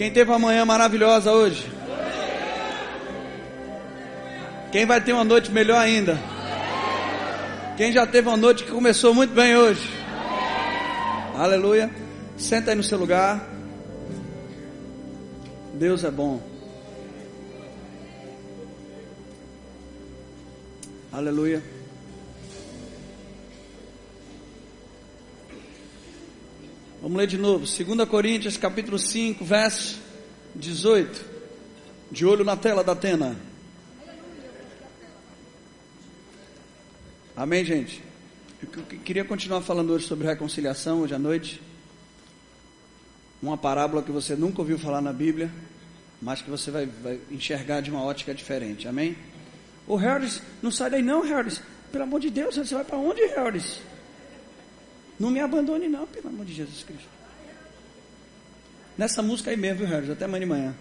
Quem teve uma manhã maravilhosa hoje? Quem vai ter uma noite melhor ainda? Quem já teve uma noite que começou muito bem hoje? Aleluia. Senta aí no seu lugar. Deus é bom. Aleluia. Vamos ler de novo, 2 Coríntios capítulo 5, verso 18. De olho na tela da Atena. Amém, gente? Eu queria continuar falando hoje sobre reconciliação, hoje à noite. Uma parábola que você nunca ouviu falar na Bíblia, mas que você vai enxergar de uma ótica diferente, amém? Ô Harris, não sai daí não, Harris. Pelo amor de Deus, você vai para onde, Harris? Não me abandone não, pelo amor de Jesus Cristo. Nessa música aí mesmo, viu, Harris? Até amanhã de manhã.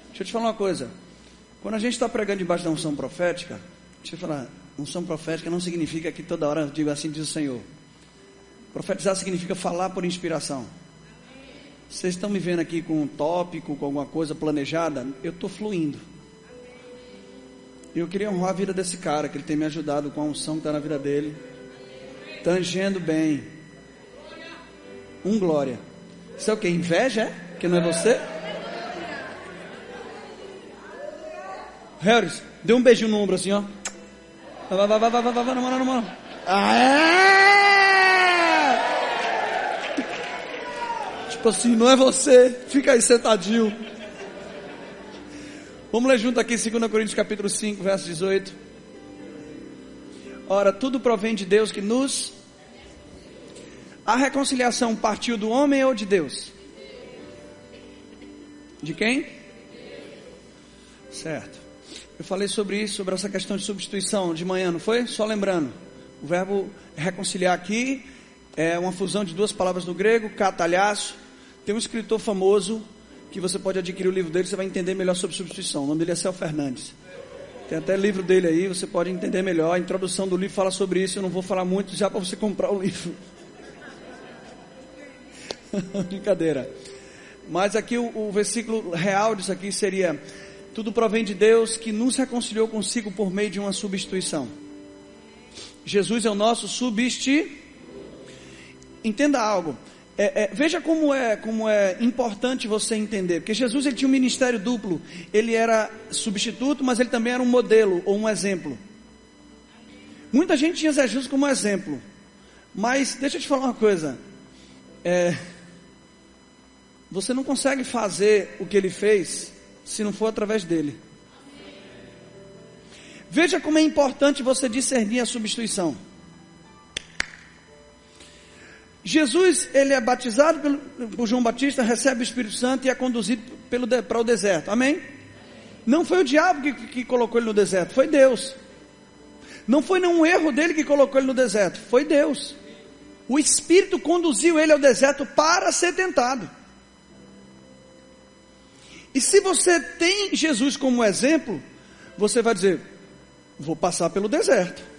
Deixa eu te falar uma coisa. Quando a gente está pregando debaixo da unção profética, deixa eu falar, unção profética não significa que toda hora eu digo assim, diz o Senhor. Profetizar significa falar por inspiração. Vocês estão me vendo aqui com um tópico, com alguma coisa planejada? Eu estou fluindo. Eu queria honrar a vida desse cara, que ele tem me ajudado com a unção que está na vida dele. Tangendo bem. Glória. Isso é o que? Inveja, é? Que não é você? Harris, dê um beijinho no ombro assim, ó. Vai, na mão. Tipo assim, não é você. Fica aí sentadinho. Vamos ler junto aqui 2 Coríntios capítulo 5, verso 18. Ora, tudo provém de Deus que nos... A reconciliação partiu do homem ou de Deus? De quem? Certo. Eu falei sobre isso, sobre essa questão de substituição de manhã, não foi? Só lembrando, o verbo reconciliar aqui é uma fusão de duas palavras do grego, katalhasso. Tem um escritor famoso, que você pode adquirir o livro dele, você vai entender melhor sobre substituição. O nome dele é Céu Fernandes. Tem até livro dele aí, você pode entender melhor. A introdução do livro fala sobre isso, eu não vou falar muito já para você comprar o livro. Brincadeira. Mas aqui o versículo real disso aqui seria: tudo provém de Deus que nos reconciliou consigo por meio de uma substituição. Jesus é o nosso substituto. Entenda algo. Veja como é importante você entender, porque Jesus ele tinha um ministério duplo. Ele era substituto, mas ele também era um modelo ou um exemplo. Muita gente tinha Jesus como exemplo, mas deixa eu te falar uma coisa, você não consegue fazer o que ele fez se não for através dele. Veja como é importante você discernir a substituição. Jesus, ele é batizado por João Batista, recebe o Espírito Santo e é conduzido para o deserto, amém? Não foi o diabo que colocou ele no deserto, foi Deus. Não foi nenhum erro dele que colocou ele no deserto, foi Deus. O Espírito conduziu ele ao deserto para ser tentado. E se você tem Jesus como exemplo, você vai dizer: vou passar pelo deserto.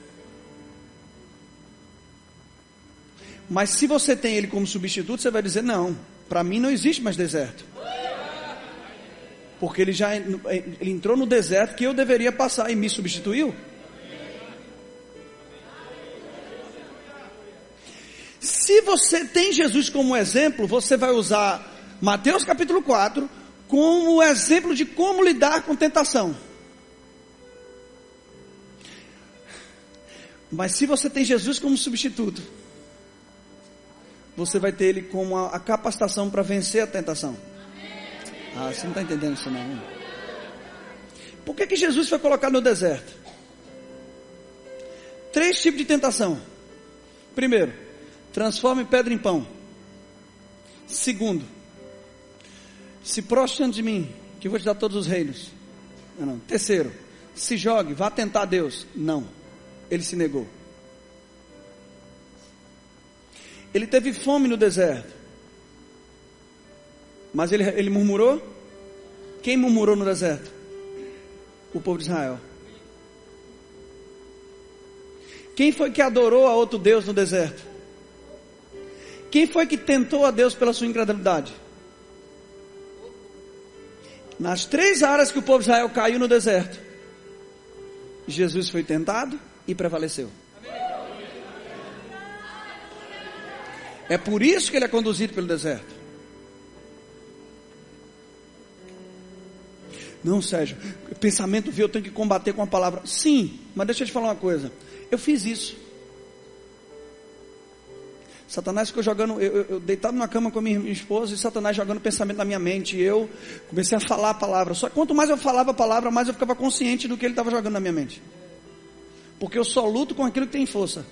Mas se você tem ele como substituto, você vai dizer: não, para mim não existe mais deserto. Porque ele entrou no deserto que eu deveria passar e me substituiu. Se você tem Jesus como exemplo, você vai usar Mateus capítulo 4 como exemplo de como lidar com tentação. Mas se você tem Jesus como substituto, você vai ter ele como a capacitação para vencer a tentação. Você não está entendendo isso não. Por que Jesus foi colocado no deserto? 3 tipos de tentação. Primeiro, transforme pedra em pão. Segundo, se prostre diante de mim, que eu vou te dar todos os reinos. Não. Terceiro, se jogue, vá tentar Deus. Não, ele se negou. Ele teve fome no deserto, mas ele murmurou? Quem murmurou no deserto? O povo de Israel. Quem foi que adorou a outro Deus no deserto? Quem foi que tentou a Deus pela sua incredulidade? Nas 3 áreas que o povo de Israel caiu no deserto, Jesus foi tentado e prevaleceu. É por isso que ele é conduzido pelo deserto. Não, Sérgio, pensamento viu, eu tenho que combater com a palavra. Sim, mas deixa eu te falar uma coisa. Eu fiz isso. Satanás ficou jogando, eu deitado na cama com a minha esposa, e Satanás jogando pensamento na minha mente, e eu comecei a falar a palavra. Só que quanto mais eu falava a palavra, mais eu ficava consciente do que ele estava jogando na minha mente. Porque eu só luto com aquilo que tem força.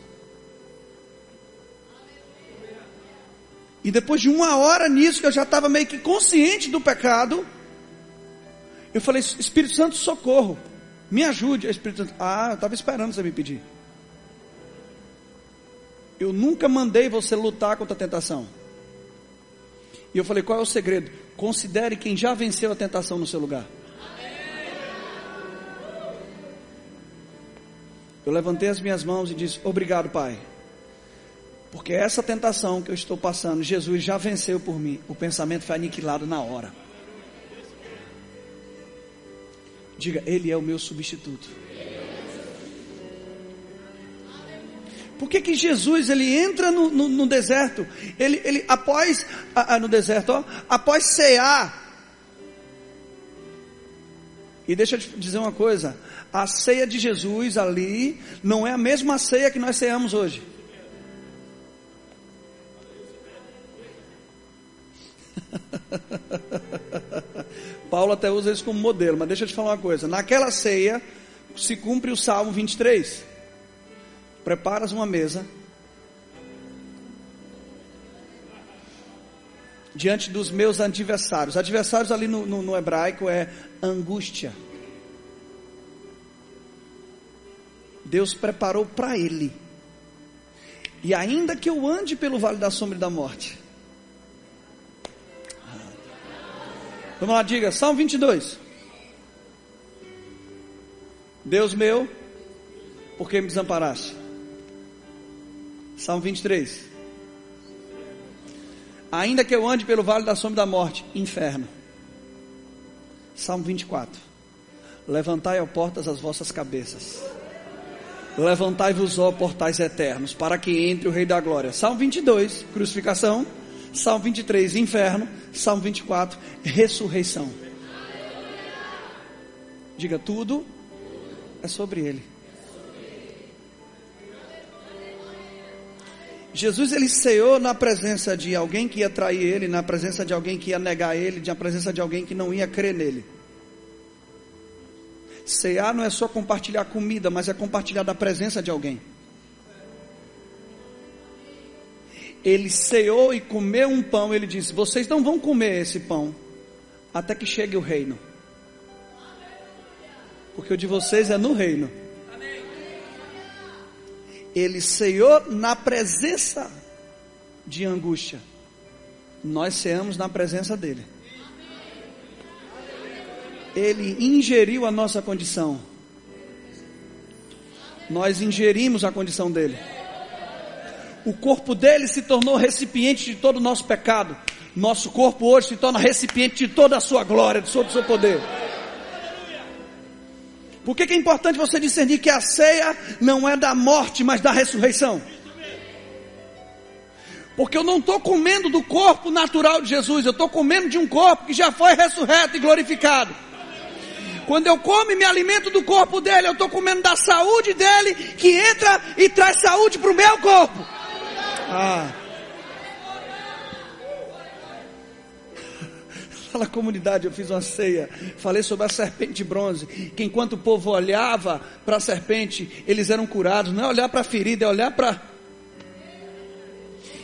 E depois de 1 hora nisso, que eu já estava meio que consciente do pecado, eu falei: Espírito Santo, socorro, me ajude. O Espírito Santo: eu estava esperando você me pedir. Eu nunca mandei você lutar contra a tentação. E eu falei: qual é o segredo? Considere quem já venceu a tentação no seu lugar. Eu levantei as minhas mãos e disse: obrigado, Pai, porque essa tentação que eu estou passando, Jesus já venceu por mim. O pensamento foi aniquilado na hora. Diga: Ele é o meu substituto. Por que Jesus ele entra no deserto? Ele após no deserto, após cear. E deixa eu te dizer uma coisa: a ceia de Jesus ali não é a mesma ceia que nós ceamos hoje. Paulo até usa isso como modelo, mas deixa eu te falar uma coisa. Naquela ceia se cumpre o Salmo 23. Preparas uma mesa diante dos meus adversários. Adversários ali no hebraico é angústia. Deus preparou para ele. E ainda que eu ande pelo vale da sombra e da morte. Vamos lá, diga, Salmo 22. Deus meu, por que me desamparaste? Salmo 23. Ainda que eu ande pelo vale da sombra da morte, inferno. Salmo 24. Levantai, ó portas, as vossas cabeças. Levantai-vos, ó portais eternos, para que entre o Rei da Glória. Salmo 22, crucificação. Salmo 23, inferno. Salmo 24, ressurreição. Diga: tudo é sobre ele. Jesus ele ceou na presença de alguém que ia trair ele, na presença de alguém que ia negar ele, na presença de alguém que não ia crer nele. Cear não é só compartilhar comida, mas é compartilhar da presença de alguém. Ele ceou e comeu um pão. Ele disse: vocês não vão comer esse pão até que chegue o reino, porque o de vocês é no reino. Ele ceou na presença de angústia. Nós ceamos na presença dele. Ele ingeriu a nossa condição. Nós ingerimos a condição dele. O corpo dele se tornou recipiente de todo o nosso pecado. Nosso corpo hoje se torna recipiente de toda a sua glória, de todo o seu poder. Por que é importante você discernir que a ceia não é da morte, mas da ressurreição? Porque eu não estou comendo do corpo natural de Jesus, eu estou comendo de um corpo que já foi ressurreto e glorificado. Quando eu como e me alimento do corpo dele, eu estou comendo da saúde dele, que entra e traz saúde para o meu corpo. Fala, comunidade, eu fiz uma ceia, falei sobre a serpente de bronze, que enquanto o povo olhava para a serpente, eles eram curados. Não é olhar para a ferida, é olhar para...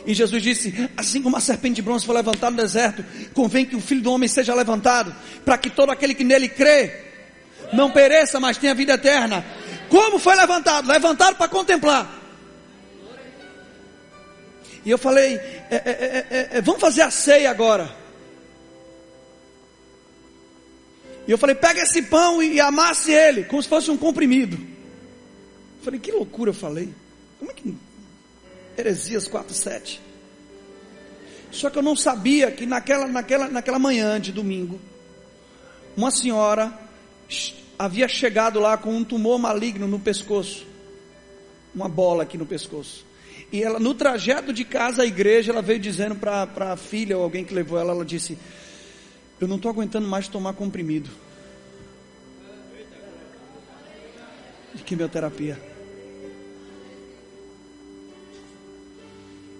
E Jesus disse: assim como a serpente de bronze foi levantada no deserto, convém que o Filho do Homem seja levantado, para que todo aquele que nele crê não pereça, mas tenha vida eterna. Como foi levantado? Levantado para contemplar. E eu falei, vamos fazer a ceia agora. E eu falei, pega esse pão e amasse ele, como se fosse um comprimido. Eu falei, que loucura eu falei. Como é que... Heresias 4:7. Só que eu não sabia que naquela manhã de domingo, Uma senhora havia chegado lá com um tumor maligno no pescoço, uma bola aqui no pescoço. E ela, no trajeto de casa à igreja, ela veio dizendo para a filha ou alguém que levou ela, ela disse: eu não estou aguentando mais tomar comprimido de quimioterapia.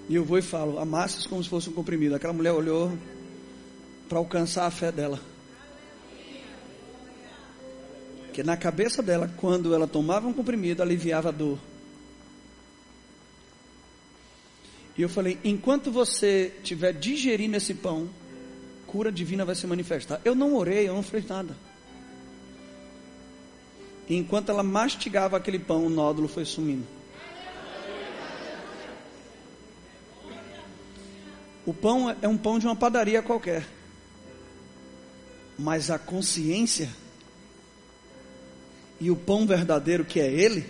E eu vou e falo: amasse isso como se fosse um comprimido. Aquela mulher olhou para alcançar a fé dela. Porque na cabeça dela, quando ela tomava um comprimido, aliviava a dor. E eu falei: enquanto você estiver digerindo esse pão, cura divina vai se manifestar. Eu não orei, eu não fiz nada. E enquanto ela mastigava aquele pão, o nódulo foi sumindo. O pão é um pão de uma padaria qualquer. Mas a consciência e o pão verdadeiro, que é Ele.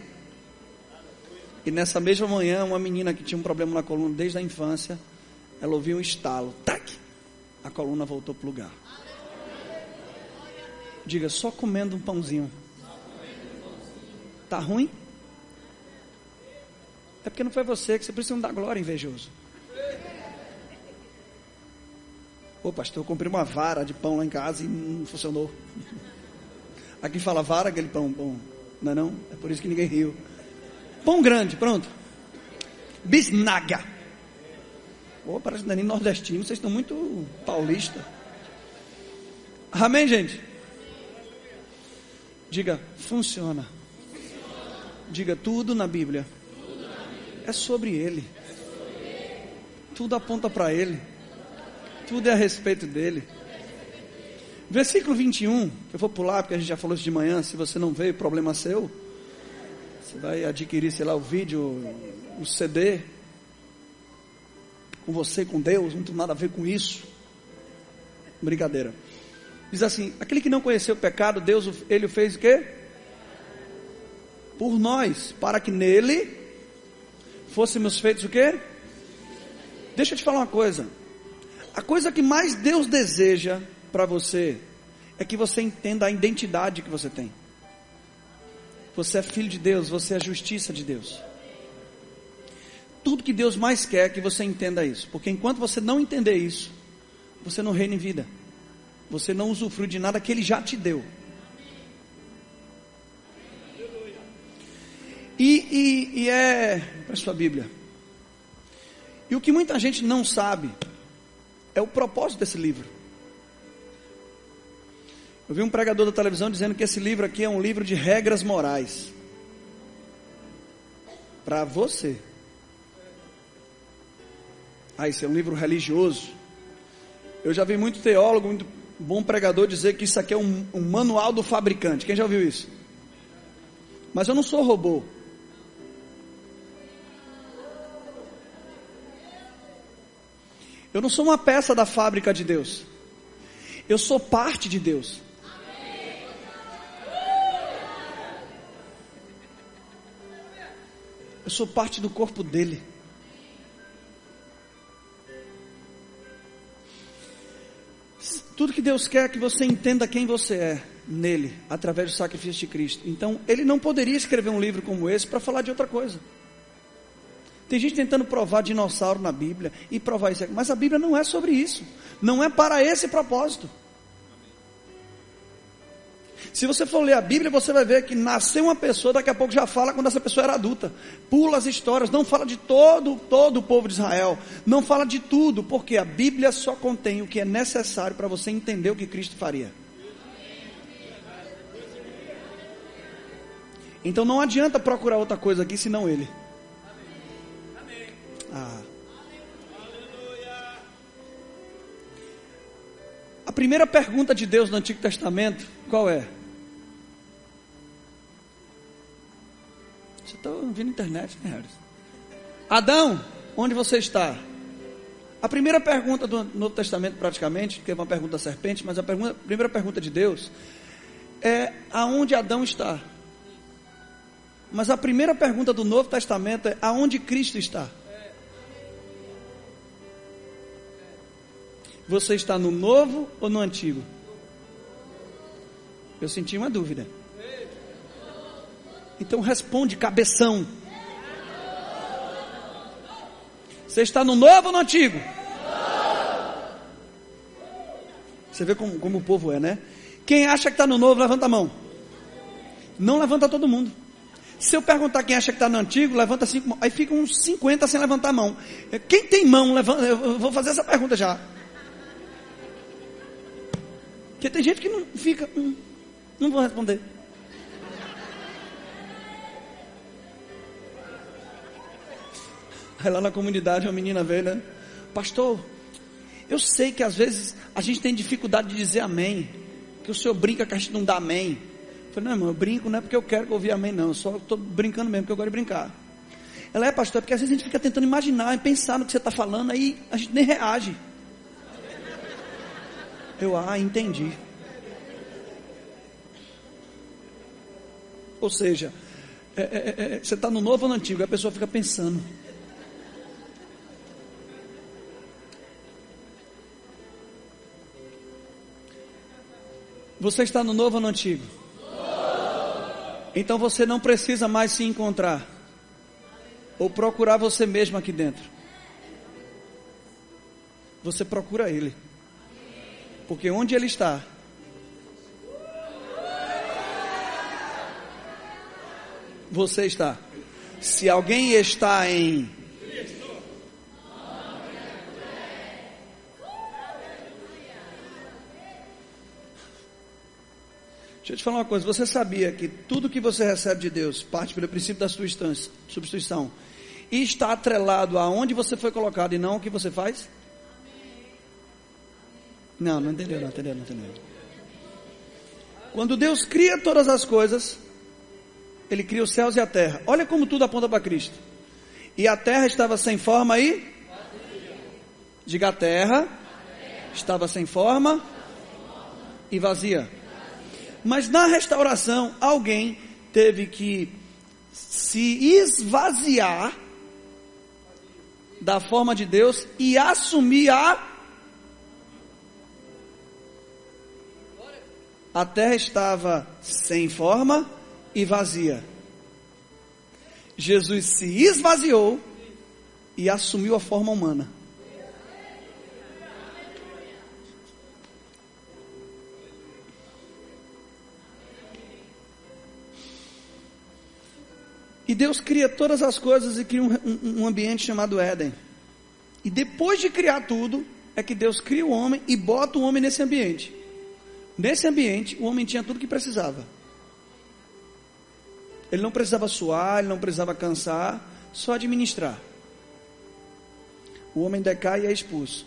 E nessa mesma manhã, uma menina que tinha um problema na coluna desde a infância, ela ouviu um estalo, tac, a coluna voltou para o lugar. Diga: só comendo um pãozinho. Tá ruim? É porque não foi você, que você precisa dar glória, invejoso. Ô pastor, eu comprei uma vara de pão lá em casa e não funcionou. Aqui fala vara, aquele pão bom. Não é não? É por isso que ninguém riu. Pão grande, pronto. Bisnaga. Ô, parece que não é nem nordestino, vocês estão muito paulista. Amém, gente? Diga: funciona. Diga: tudo na Bíblia é sobre Ele. Tudo aponta para Ele. Tudo é a respeito dele. Versículo 21, eu vou pular porque a gente já falou isso de manhã. Se você não veio, problema seu. Você vai adquirir, sei lá, o vídeo, o CD. Com você, com Deus, não tem nada a ver com isso. Brincadeira. Diz assim: aquele que não conheceu o pecado, Deus, Ele o fez o quê? Por nós, para que nele fôssemos feitos o quê? Deixa eu te falar uma coisa. A coisa que mais Deus deseja para você é que você entenda a identidade que você tem. Você é filho de Deus, você é a justiça de Deus. Tudo que Deus mais quer é que você entenda isso. Porque enquanto você não entender isso, você não reina em vida. Você não usufrui de nada que Ele já te deu. Para a sua Bíblia. E o que muita gente não sabe é o propósito desse livro. Eu vi um pregador da televisão dizendo que esse livro aqui é um livro de regras morais. Para você. Isso é um livro religioso. Eu já vi muito teólogo, muito bom pregador dizer que isso aqui é um manual do fabricante. Quem já ouviu isso? Mas eu não sou robô. Eu não sou uma peça da fábrica de Deus. Eu sou parte de Deus. Eu sou parte do corpo dele. Tudo que Deus quer é que você entenda quem você é nele, através do sacrifício de Cristo. Então, Ele não poderia escrever um livro como esse para falar de outra coisa. Tem gente tentando provar dinossauro na Bíblia e provar isso aqui, mas a Bíblia não é sobre isso. Não é para esse propósito. Se você for ler a Bíblia, você vai ver que nasceu uma pessoa, daqui a pouco já fala quando essa pessoa era adulta. Pula as histórias, não fala de todo o povo de Israel. Não fala de tudo, porque a Bíblia só contém o que é necessário para você entender o que Cristo faria. Então não adianta procurar outra coisa aqui senão Ele. A primeira pergunta de Deus no Antigo Testamento, qual é? Você está ouvindo internet, né, Harris? Adão, onde você está? A primeira pergunta do Novo Testamento, praticamente, que é uma pergunta da serpente, mas a primeira pergunta de Deus é: aonde Adão está? Mas a primeira pergunta do Novo Testamento é: aonde Cristo está? Você está no novo ou no antigo? Eu senti uma dúvida. Então responde, cabeção. Você está no novo ou no antigo? Você vê como o povo é, né? Quem acha que está no novo, levanta a mão. Não levanta todo mundo. Se eu perguntar quem acha que está no antigo, levanta 5 mãos. Aí fica uns 50 sem levantar a mão. Quem tem mão, levanta. Eu vou fazer essa pergunta já. Porque tem gente que não fica. Não vou responder. Aí lá na comunidade uma menina veio, né? Pastor, eu sei que às vezes a gente tem dificuldade de dizer amém. Que o senhor brinca que a gente não dá amém. Eu falei, não, irmão, eu brinco não é porque eu quero ouvir amém, não. Eu só estou brincando mesmo, porque eu gosto de brincar. Ela pastor, porque às vezes a gente fica tentando imaginar e pensar no que você está falando, aí a gente nem reage. Eu, entendi. Ou seja, você está no novo ou no antigo? A pessoa fica pensando. Você está no novo ou no antigo? Então você não precisa mais se encontrar ou procurar você mesmo aqui dentro. Você procura Ele, porque onde Ele está, você está. Se alguém está em Deixa eu te falar uma coisa, você sabia que tudo que você recebe de Deus parte pelo princípio da substituição e está atrelado aonde você foi colocado e não ao que você faz? Não entendeu. Quando Deus cria todas as coisas, Ele cria os céus e a terra. Olha como tudo aponta para Cristo. E a terra estava sem forma e... Diga, a terra estava sem forma e vazia. Mas na restauração, alguém teve que se esvaziar da forma de Deus e assumir a terra estava sem forma e vazia. Jesus se esvaziou e assumiu a forma humana. E Deus cria todas as coisas e cria um ambiente chamado Éden. E depois de criar tudo, é que Deus cria o homem e bota o homem nesse ambiente. Nesse ambiente, o homem tinha tudo que precisava. Ele não precisava suar, ele não precisava cansar, só administrar. O homem decai e é expulso.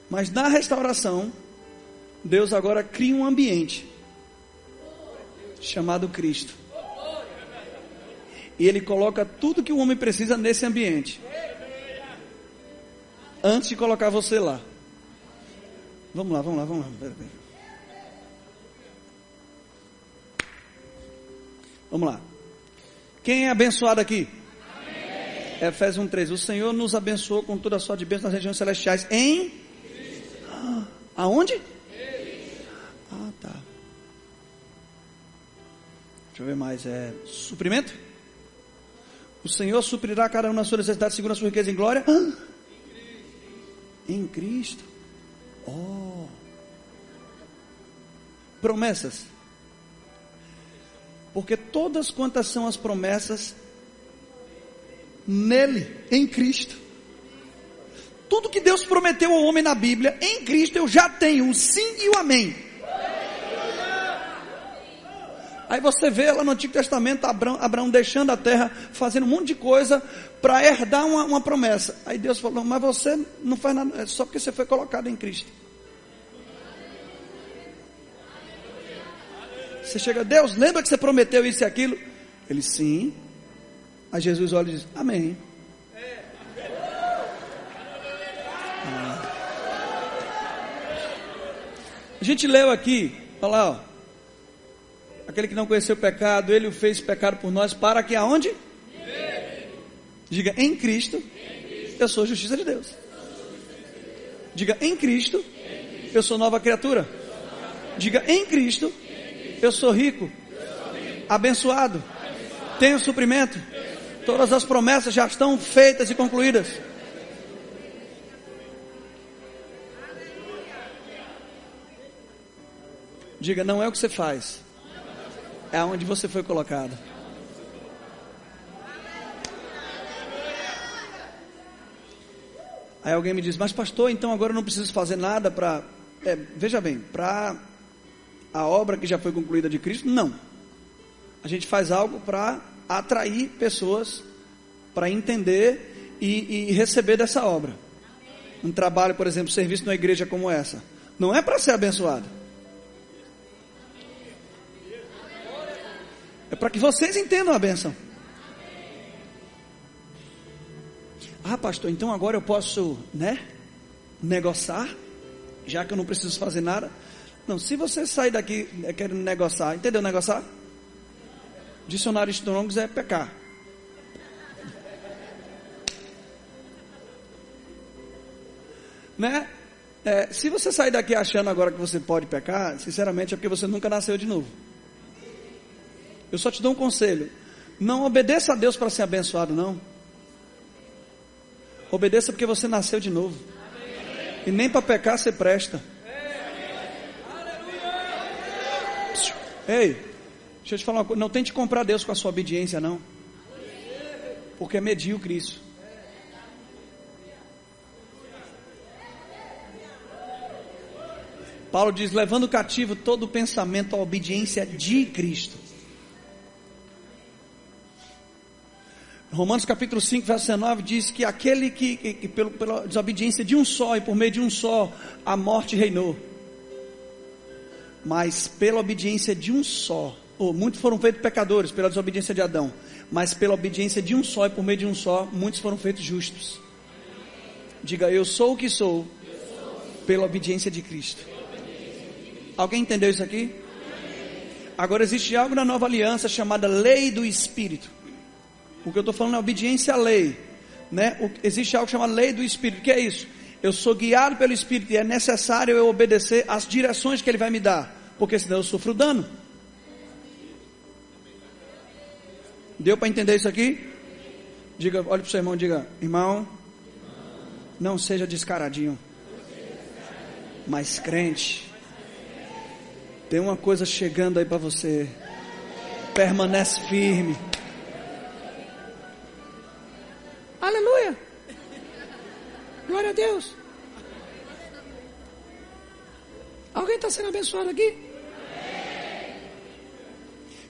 Mas na restauração, Deus agora cria um ambiente chamado Cristo. E Ele coloca tudo que o homem precisa nesse ambiente. Antes de colocar você lá. Vamos lá. Vamos lá. Quem é abençoado aqui? Amém. Efésios 1:3. O Senhor nos abençoou com toda a sorte de bênçãos nas regiões celestiais. Em? Aonde? Tá. Deixa eu ver mais. Suprimento? O Senhor suprirá cada um na sua necessidade, segundo a sua riqueza em glória. Em Cristo. Promessas. Porque todas quantas são as promessas nele, em Cristo. Tudo que Deus prometeu ao homem na Bíblia, em Cristo eu já tenho o sim e o amém. Aí você vê lá no Antigo Testamento Abraão deixando a terra, fazendo um monte de coisa para herdar uma promessa. Aí Deus falou, mas você não faz nada, é só porque você foi colocado em Cristo. Você chega, Deus, lembra que você prometeu isso e aquilo? Ele, sim. Aí Jesus olha e diz, amém. A gente leu aqui, olha lá, ó. Aquele que não conheceu o pecado, Ele o fez pecado por nós, para que aonde? Diga, em Cristo, eu sou a justiça de Deus. Diga, em Cristo, eu sou nova criatura. Diga, em Cristo, Eu sou rico, abençoado, tenho suprimento. Todas as promessas já estão feitas e concluídas. Diga, não é o que você faz, é onde você foi colocado. Aí alguém me diz, mas pastor, então agora eu não preciso fazer nada para... veja bem, para a obra que já foi concluída de Cristo, não. A gente faz algo para atrair pessoas, para entender e receber dessa obra. Um trabalho, por exemplo, serviço numa igreja como essa, não é para ser abençoado. É para que vocês entendam a bênção. Ah, pastor, então agora eu posso, negociar, já que eu não preciso fazer nada. Não, se você sair daqui querendo negociar, entendeu negociar? Dicionário Strong's é pecar. Se você sair daqui achando agora que você pode pecar, sinceramente é porque você nunca nasceu de novo. Eu só te dou um conselho: não obedeça a Deus para ser abençoado, não. Obedeça porque você nasceu de novo. E nem para pecar você presta. Ei, deixa eu te falar uma coisa: não tente comprar Deus com a sua obediência, não, porque é medíocre isso. Paulo diz, levando cativo todo o pensamento à obediência de Cristo. Romanos capítulo 5, verso 19 diz que aquele que pela desobediência de um só e por meio de um só a morte reinou, mas pela obediência de um só, muitos foram feitos pecadores pela desobediência de Adão, mas pela obediência de um só e por meio de um só, muitos foram feitos justos. Diga, eu sou o que sou pela obediência de Cristo. Alguém entendeu isso aqui? Agora existe algo na nova aliança chamada lei do Espírito. O que eu estou falando é obediência à lei, existe algo chamado lei do Espírito. O que é isso? Eu sou guiado pelo Espírito e é necessário eu obedecer às direções que Ele vai me dar, porque senão eu sofro dano. Deu para entender isso aqui? Diga, olhe para o seu irmão, diga, irmão, não seja descaradinho, mas crente. Tem uma coisa chegando aí para você. Permanece firme. Aleluia. Glória a Deus. Alguém está sendo abençoado aqui?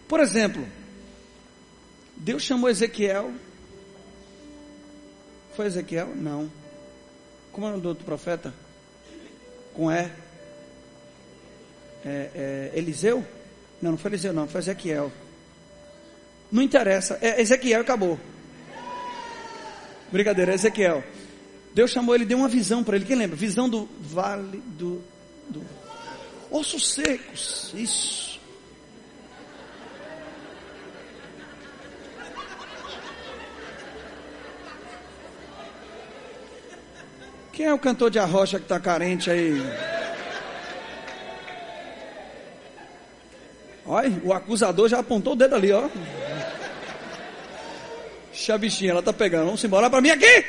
Por exemplo, Deus chamou Ezequiel. Foi Ezequiel? Não. Como é o nome do outro profeta? Com Eliseu? Não foi Eliseu não, foi Ezequiel. Não interessa, é Ezequiel e acabou. Brincadeira, é Ezequiel. Deus chamou ele, deu uma visão para ele. Quem lembra? Visão do vale do ossos secos. Isso. Quem é o cantor de arrocha que está carente aí? Olha, o acusador já apontou o dedo ali, ó. Deixa a bichinha, ela tá pegando. Vamos embora para mim aqui.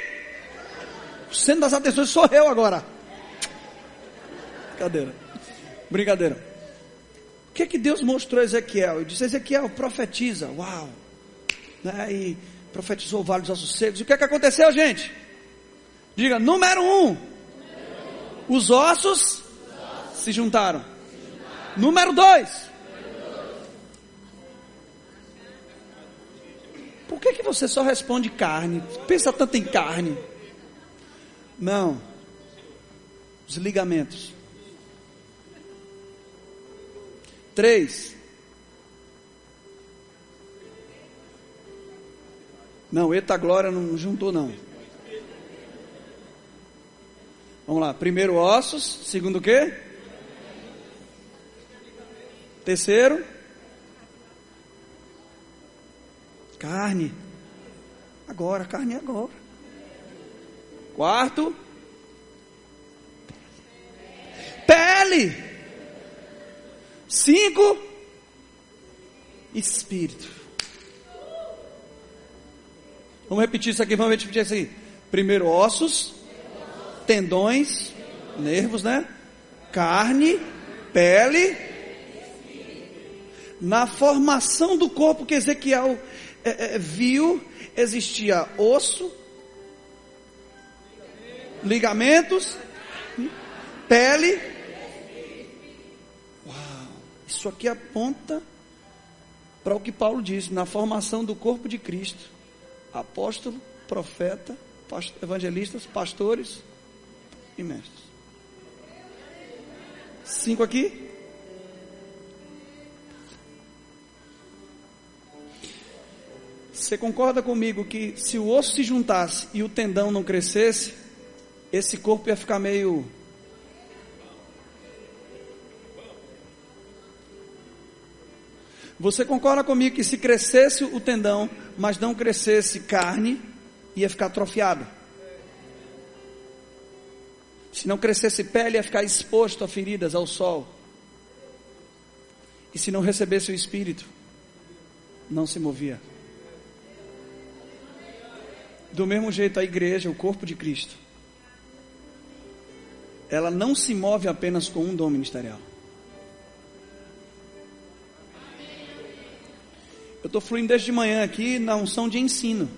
O centro das atenções sou eu agora. Brincadeira. O que é que Deus mostrou a Ezequiel? Ele disse, Ezequiel, profetiza. Uau. E profetizou o vale dos ossos secos. E o que é que aconteceu, gente? Diga, número 1. Os ossos se juntaram. Número 2. Por que você só responde carne? Pensa tanto em carne. Não. Os ligamentos. 3. Não, eita glória não juntou não. Vamos lá. Primeiro ossos. Segundo o quê? Terceiro. Carne. Agora, carne agora. Quarto. Pele. 5. espírito. Vamos repetir isso aqui, vamos repetir assim. Primeiro ossos, tendões, nervos, né? Carne, pele. Na formação do corpo que Ezequiel viu, existia osso, ligamentos, pele. Uau! Isso aqui aponta para o que Paulo disse, na formação do corpo de Cristo. Apóstolo, profeta, evangelistas, pastores e mestres. 5 aqui. Você concorda comigo que se o osso se juntasse e o tendão não crescesse, esse corpo ia ficar meio... Você concorda comigo que se crescesse o tendão, mas não crescesse carne, ia ficar atrofiado? Se não crescesse pele, ia ficar exposto a feridas, ao sol. E se não recebesse o Espírito, não se movia. Do mesmo jeito, a igreja, o corpo de Cristo, ela não se move apenas com um dom ministerial. Eu estou fluindo desde de manhã aqui na unção de ensino.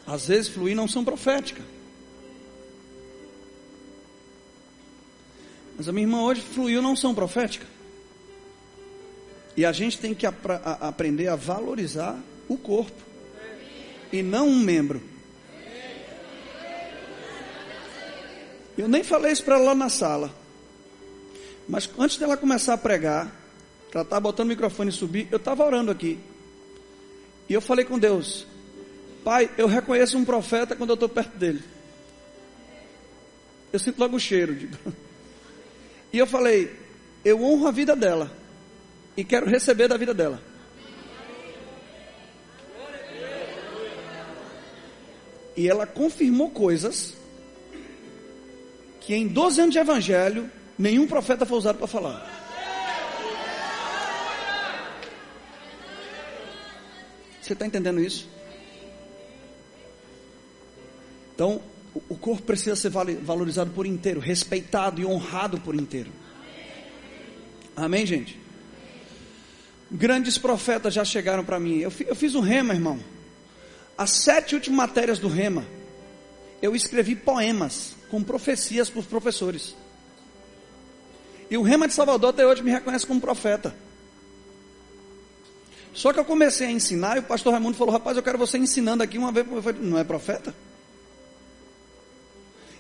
Às vezes flui na unção profética. Mas a minha irmã hoje fluiu na unção profética. E a gente tem que aprender a valorizar o corpo. E não um membro. Eu nem falei isso para ela lá na sala. Mas antes dela começar a pregar, ela estava botando o microfone e subir, eu estava orando aqui. E eu falei com Deus: Pai, eu reconheço um profeta quando eu estou perto dele. Eu sinto logo o cheiro. E eu falei: eu honro a vida dela e quero receber da vida dela. E ela confirmou coisas que em 12 anos de evangelho nenhum profeta foi usado para falar. Você está entendendo isso? Então, o corpo precisa ser valorizado por inteiro, respeitado e honrado por inteiro. Amém, gente? Grandes profetas já chegaram para mim. Eu fiz um rema, irmão. As 7 últimas matérias do rema, eu escrevi poemas com profecias para os professores. E o rema de Salvador até hoje me reconhece como profeta. Só que eu comecei a ensinar e o pastor Raimundo falou: rapaz, eu quero você ensinando aqui uma vez. Eu falei: não é profeta?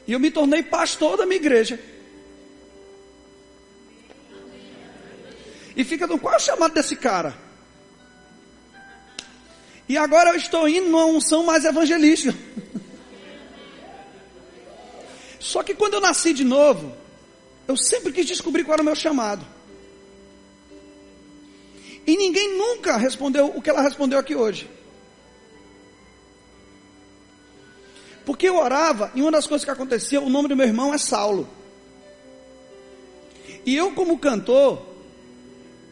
E eu me tornei pastor da minha igreja. E fica, qual é o chamado desse cara? E agora eu estou indo numa unção mais evangelística. Só que quando eu nasci de novo, eu sempre quis descobrir qual era o meu chamado. E ninguém nunca respondeu o que ela respondeu aqui hoje. Porque eu orava, e uma das coisas que acontecia, o nome do meu irmão é Saulo. E eu, como cantor,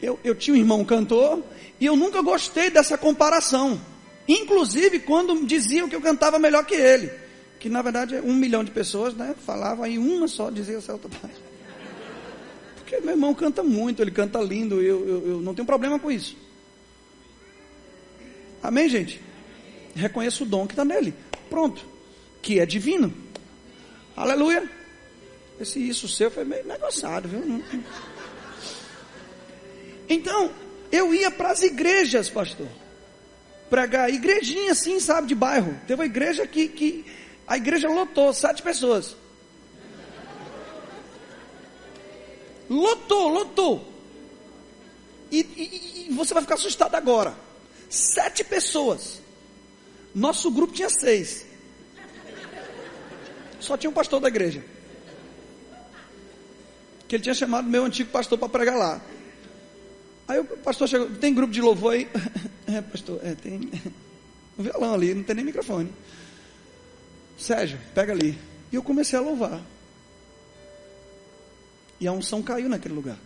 eu tinha um irmão cantor, e eu nunca gostei dessa comparação. Inclusive quando diziam que eu cantava melhor que ele. Que na verdade 1 milhão de pessoas, né, falavam, e uma só dizia essa outra parte. Porque meu irmão canta muito, ele canta lindo, eu não tenho problema com isso. Amém, gente? Reconheço o dom que está nele. Pronto. Que é divino. Aleluia. Isso seu foi meio negociado, viu? Então, eu ia para as igrejas, pastor, pregar, igrejinha assim, sabe, de bairro. Teve uma igreja que a igreja lotou, 7 pessoas. Lotou. E você vai ficar assustado agora. 7 pessoas. Nosso grupo tinha 6. Só tinha um pastor da igreja. Que ele tinha chamado meu antigo pastor para pregar lá. Aí o pastor chegou: tem grupo de louvor aí? Pastor, tem um violão ali, não tem nem microfone. Sérgio, pega ali. E eu comecei a louvar. E a unção caiu naquele lugar.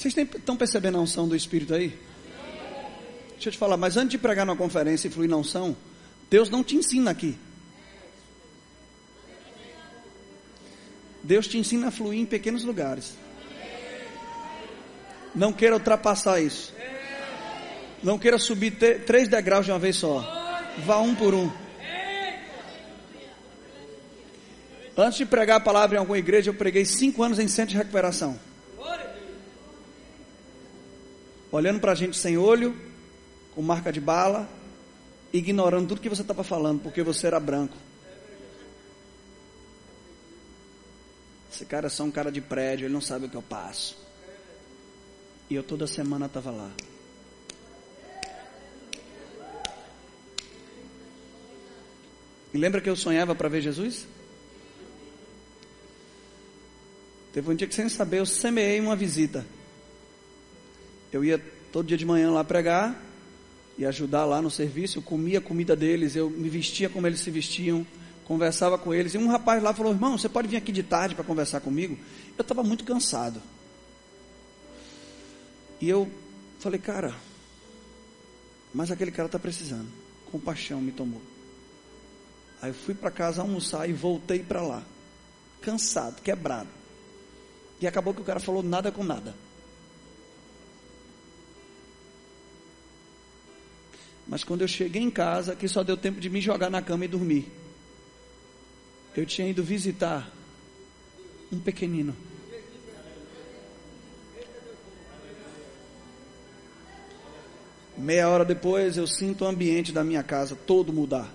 Vocês estão percebendo a unção do Espírito aí? Deixa eu te falar, mas antes de pregar numa conferência e fluir na unção, Deus não te ensina aqui. Deus te ensina a fluir em pequenos lugares. Não queira ultrapassar isso. Não queira subir 3 degraus de uma vez só. Vá um por um. Antes de pregar a palavra em alguma igreja, eu preguei 5 anos em centro de recuperação. Olhando para a gente sem olho, com marca de bala, ignorando tudo que você estava falando, porque você era branco. Esse cara é só um cara de prédio, ele não sabe o que eu passo. E eu toda semana estava lá. E lembra que eu sonhava para ver Jesus? Teve um dia que, sem saber, eu semeei uma visita. Eu ia todo dia de manhã lá pregar e ajudar lá no serviço. Eu comia a comida deles, eu me vestia como eles se vestiam, conversava com eles. E um rapaz lá falou: irmão, você pode vir aqui de tarde para conversar comigo? Eu estava muito cansado. E eu falei: cara, mas aquele cara está precisando. Compaixão me tomou. Aí eu fui para casa almoçar e voltei para lá, cansado, quebrado. E acabou que o cara falou nada com nada. Mas quando eu cheguei em casa, que só deu tempo de me jogar na cama e dormir, eu tinha ido visitar um pequenino. Meia hora depois, eu sinto o ambiente da minha casa todo mudar.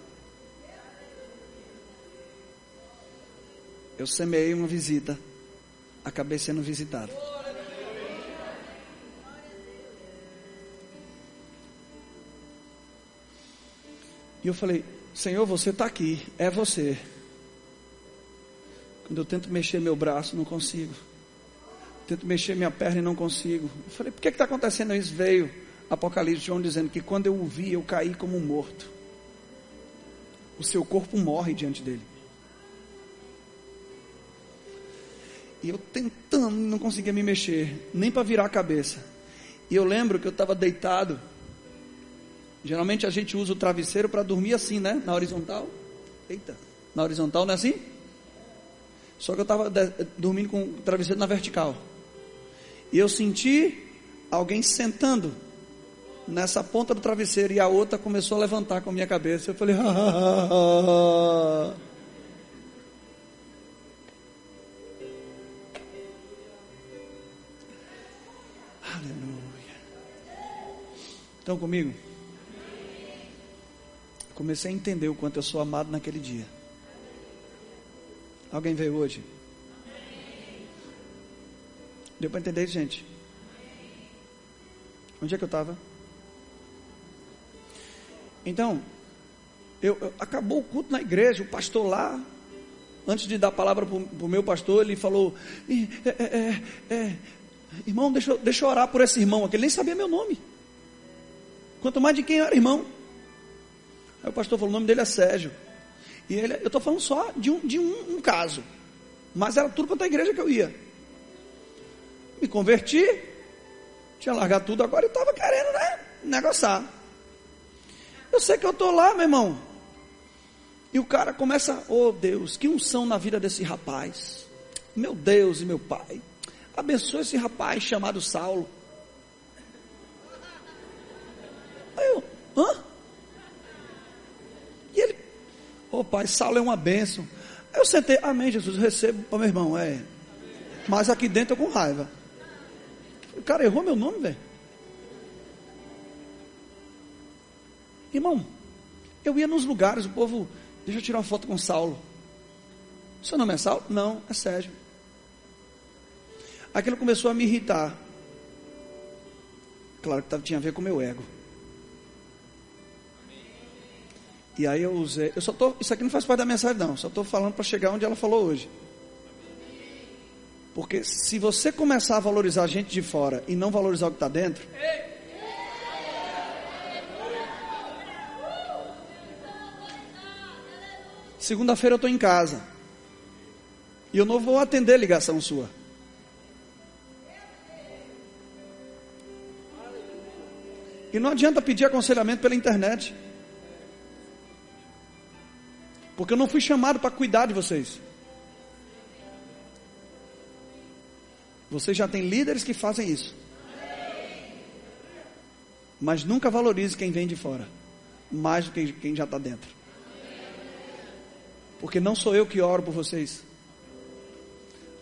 Eu semeei uma visita, acabei sendo visitado. E eu falei: Senhor, você está aqui, é você. Quando eu tento mexer meu braço, não consigo. Tento mexer minha perna e não consigo. Eu falei: por que está acontecendo isso? Veio Apocalipse, João dizendo que quando eu o vi, eu caí como morto. O seu corpo morre diante dele. E eu tentando, não conseguia me mexer, nem para virar a cabeça. E eu lembro que eu estava deitado. Geralmente a gente usa o travesseiro para dormir assim, né? Na horizontal. Eita, na horizontal não é assim? Só que eu estava dormindo com o travesseiro na vertical. E eu senti alguém sentando nessa ponta do travesseiro, e a outra começou a levantar com a minha cabeça. Eu falei: aleluia. Estão comigo? Comecei a entender o quanto eu sou amado naquele dia. Alguém veio hoje? Deu para entender isso, gente? Onde é que eu estava? Então, acabou o culto na igreja. O pastor lá, antes de dar a palavra para o meu pastor, ele falou: irmão, deixa eu orar por esse irmão aqui. Ele nem sabia meu nome, quanto mais de quem era irmão. Aí o pastor falou: o nome dele é Sérgio. E eu estou falando só de um caso, mas era tudo quanto a igreja que eu ia. Me converti, tinha largado tudo agora e estava querendo, né, negociar. Eu sei que eu estou lá, meu irmão, e o cara começa: oh Deus, que unção na vida desse rapaz, meu Deus e meu Pai, abençoa esse rapaz chamado Saulo. Aí eu: hã? E ele: oh pai, Saulo é uma bênção. Aí eu sentei: amém Jesus, eu recebo para meu irmão, mas aqui dentro eu com raiva. O cara errou meu nome, velho. Irmão, eu ia nos lugares, o povo: deixa eu tirar uma foto com Saulo. Seu nome é Saulo? Não, é Sérgio. Aquilo começou a me irritar. Claro que tinha a ver com o meu ego. E aí eu usei, isso aqui não faz parte da mensagem não, só estou falando para chegar onde ela falou hoje. Porque se você começar a valorizar a gente de fora e não valorizar o que está dentro, segunda-feira eu estou em casa e eu não vou atender ligação sua. E não adianta pedir aconselhamento pela internet. Porque eu não fui chamado para cuidar de vocês. Vocês já têm líderes que fazem isso. Mas nunca valorize quem vem de fora, mais do que quem já está dentro. Porque não sou eu que oro por vocês.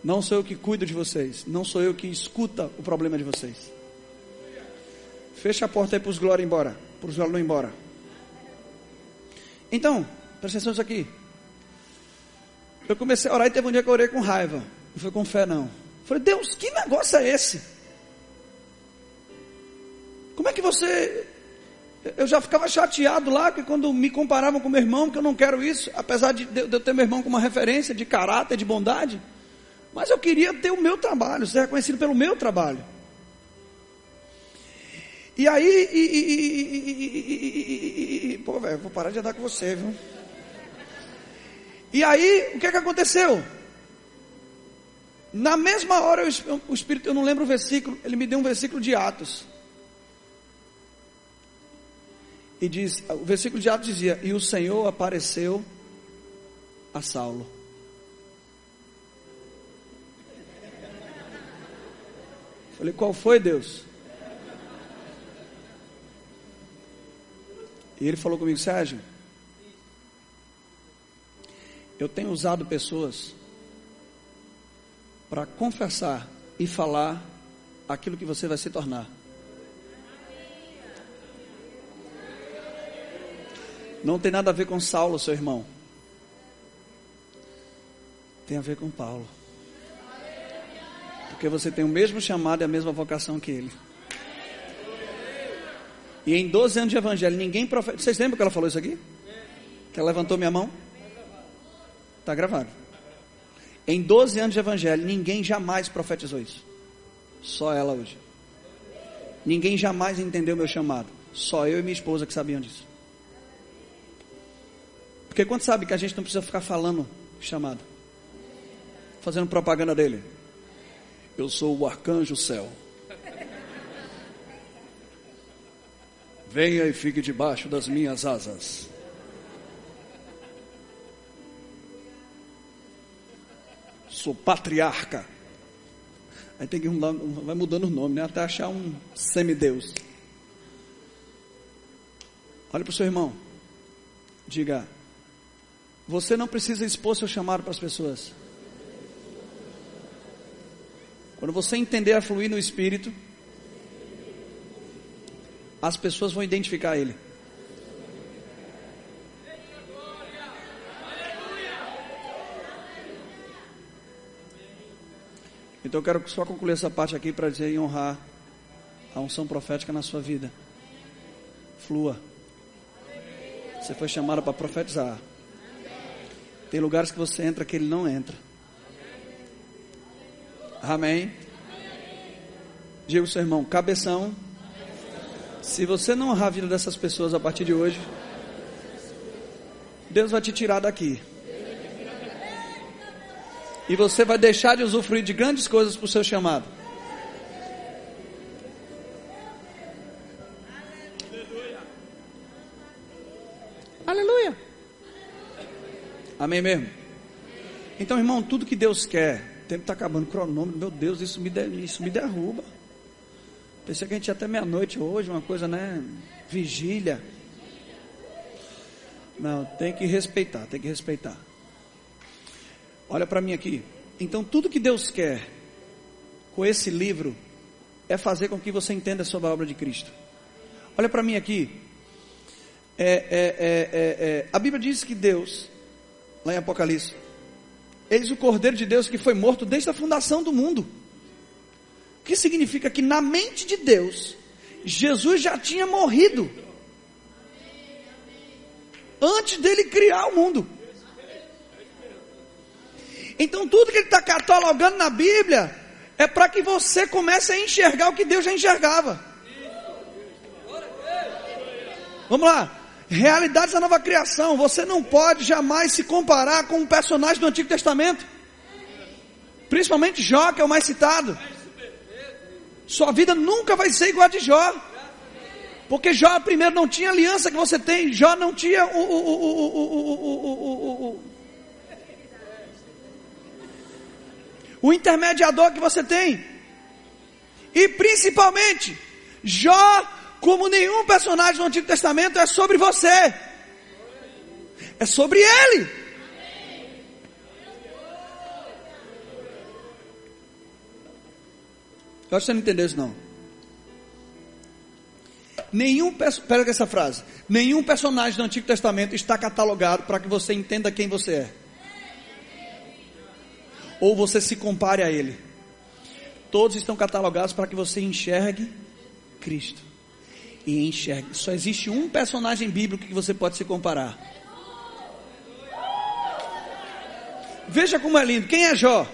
Não sou eu que cuido de vocês. Não sou eu que escuta o problema de vocês. Fecha a porta aí para os glórias embora. Para os glórias não ir embora. Então, presta atenção nisso aqui. Eu comecei a orar e teve um dia que eu orei com raiva. Não foi com fé não. Eu falei, Deus, que negócio é esse? Como é que você... Eu já ficava chateado lá, que quando me comparavam com meu irmão, que eu não quero isso, apesar de eu ter meu irmão como uma referência de caráter, de bondade, mas eu queria ter o meu trabalho, ser reconhecido pelo meu trabalho. E aí, pô, velho, vou parar de andar com você, viu? E aí, o que aconteceu? Na mesma hora, o Espírito, eu não lembro o versículo, ele me deu um versículo de Atos. E diz, o versículo de Atos dizia, e o Senhor apareceu a Saulo. Falei, qual foi, Deus? E ele falou comigo, Sérgio, eu tenho usado pessoas para confessar e falar aquilo que você vai se tornar. Não tem nada a ver com Saulo, seu irmão. Tem a ver com Paulo. Porque você tem o mesmo chamado e a mesma vocação que ele. E em 12 anos de evangelho, ninguém profetizou. Vocês lembram que ela falou isso aqui? Que ela levantou minha mão? Está gravado. Em 12 anos de evangelho, ninguém jamais profetizou isso. Só ela hoje. Ninguém jamais entendeu meu chamado. Só eu e minha esposa que sabiam disso. Porque quando sabe que a gente não precisa ficar falando chamado, fazendo propaganda dele. Eu sou o arcanjo céu. Venha e fique debaixo das minhas asas. Sou patriarca. Aí tem que mudar, vai mudando o nome, né? Até achar um semideus. Olha para o seu irmão. Diga, você não precisa expor seu chamado para as pessoas. Quando você entender a fluir no Espírito, as pessoas vão identificar ele. Então eu quero só concluir essa parte aqui para dizer e honrar a unção profética na sua vida. Flua. Você foi chamado para profetizar. Tem lugares que você entra que ele não entra. Amém? Diga ao seu irmão, cabeção. Se você não honrar a vida dessas pessoas a partir de hoje, Deus vai te tirar daqui. E você vai deixar de usufruir de grandes coisas para o seu chamado. Aleluia. Amém mesmo? Então, irmão, tudo que Deus quer, o tempo está acabando, cronômetro, meu Deus, isso me derruba. Pensei que a gente ia até meia-noite hoje, uma coisa, né? Vigília. Não, tem que respeitar, tem que respeitar. Olha para mim aqui. Então, tudo que Deus quer com esse livro é fazer com que você entenda sobre a obra de Cristo. Olha para mim aqui. A Bíblia diz que Deus, lá em Apocalipse, eis o Cordeiro de Deus que foi morto desde a fundação do mundo. O que significa que na mente de Deus, Jesus já tinha morrido antes dele criar o mundo. Então tudo que ele está catalogando na Bíblia é para que você comece a enxergar o que Deus já enxergava. Vamos lá. Realidades da nova criação. Você não pode jamais se comparar com um personagem do Antigo Testamento. Principalmente Jó, que é o mais citado. Sua vida nunca vai ser igual a de Jó. Porque Jó primeiro não tinha a aliança que você tem. Jó não tinha o intermediador que você tem. E principalmente, Jó, como nenhum personagem do Antigo Testamento, é sobre você. É sobre ele. Eu acho que você não entendeu isso não. Pega essa frase. Nenhum personagem do Antigo Testamento está catalogado para que você entenda quem você é. Ou você se compare a ele. Todos estão catalogados para que você enxergue Cristo. E enxergue. Só existe um personagem bíblico que você pode se comparar. Veja como é lindo. Quem é Jó?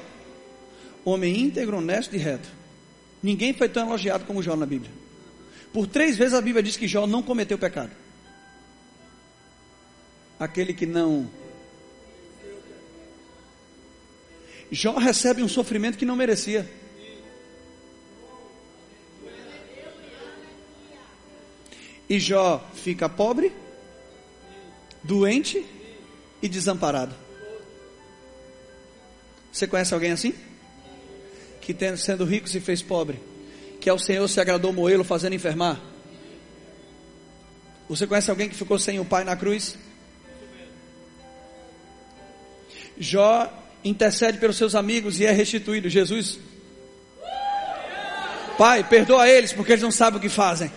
Homem íntegro, honesto e reto. Ninguém foi tão elogiado como Jó na Bíblia. Por 3 vezes a Bíblia diz que Jó não cometeu pecado. Aquele que não... Jó recebe um sofrimento que não merecia. E Jó fica pobre, doente e desamparado. Você conhece alguém assim? Que sendo rico se fez pobre, que ao Senhor se agradou moê-lo fazendo enfermar. Você conhece alguém que ficou sem o pai na cruz? Jó intercede pelos seus amigos e é restituído. Jesus: Pai, perdoa eles porque eles não sabem o que fazem.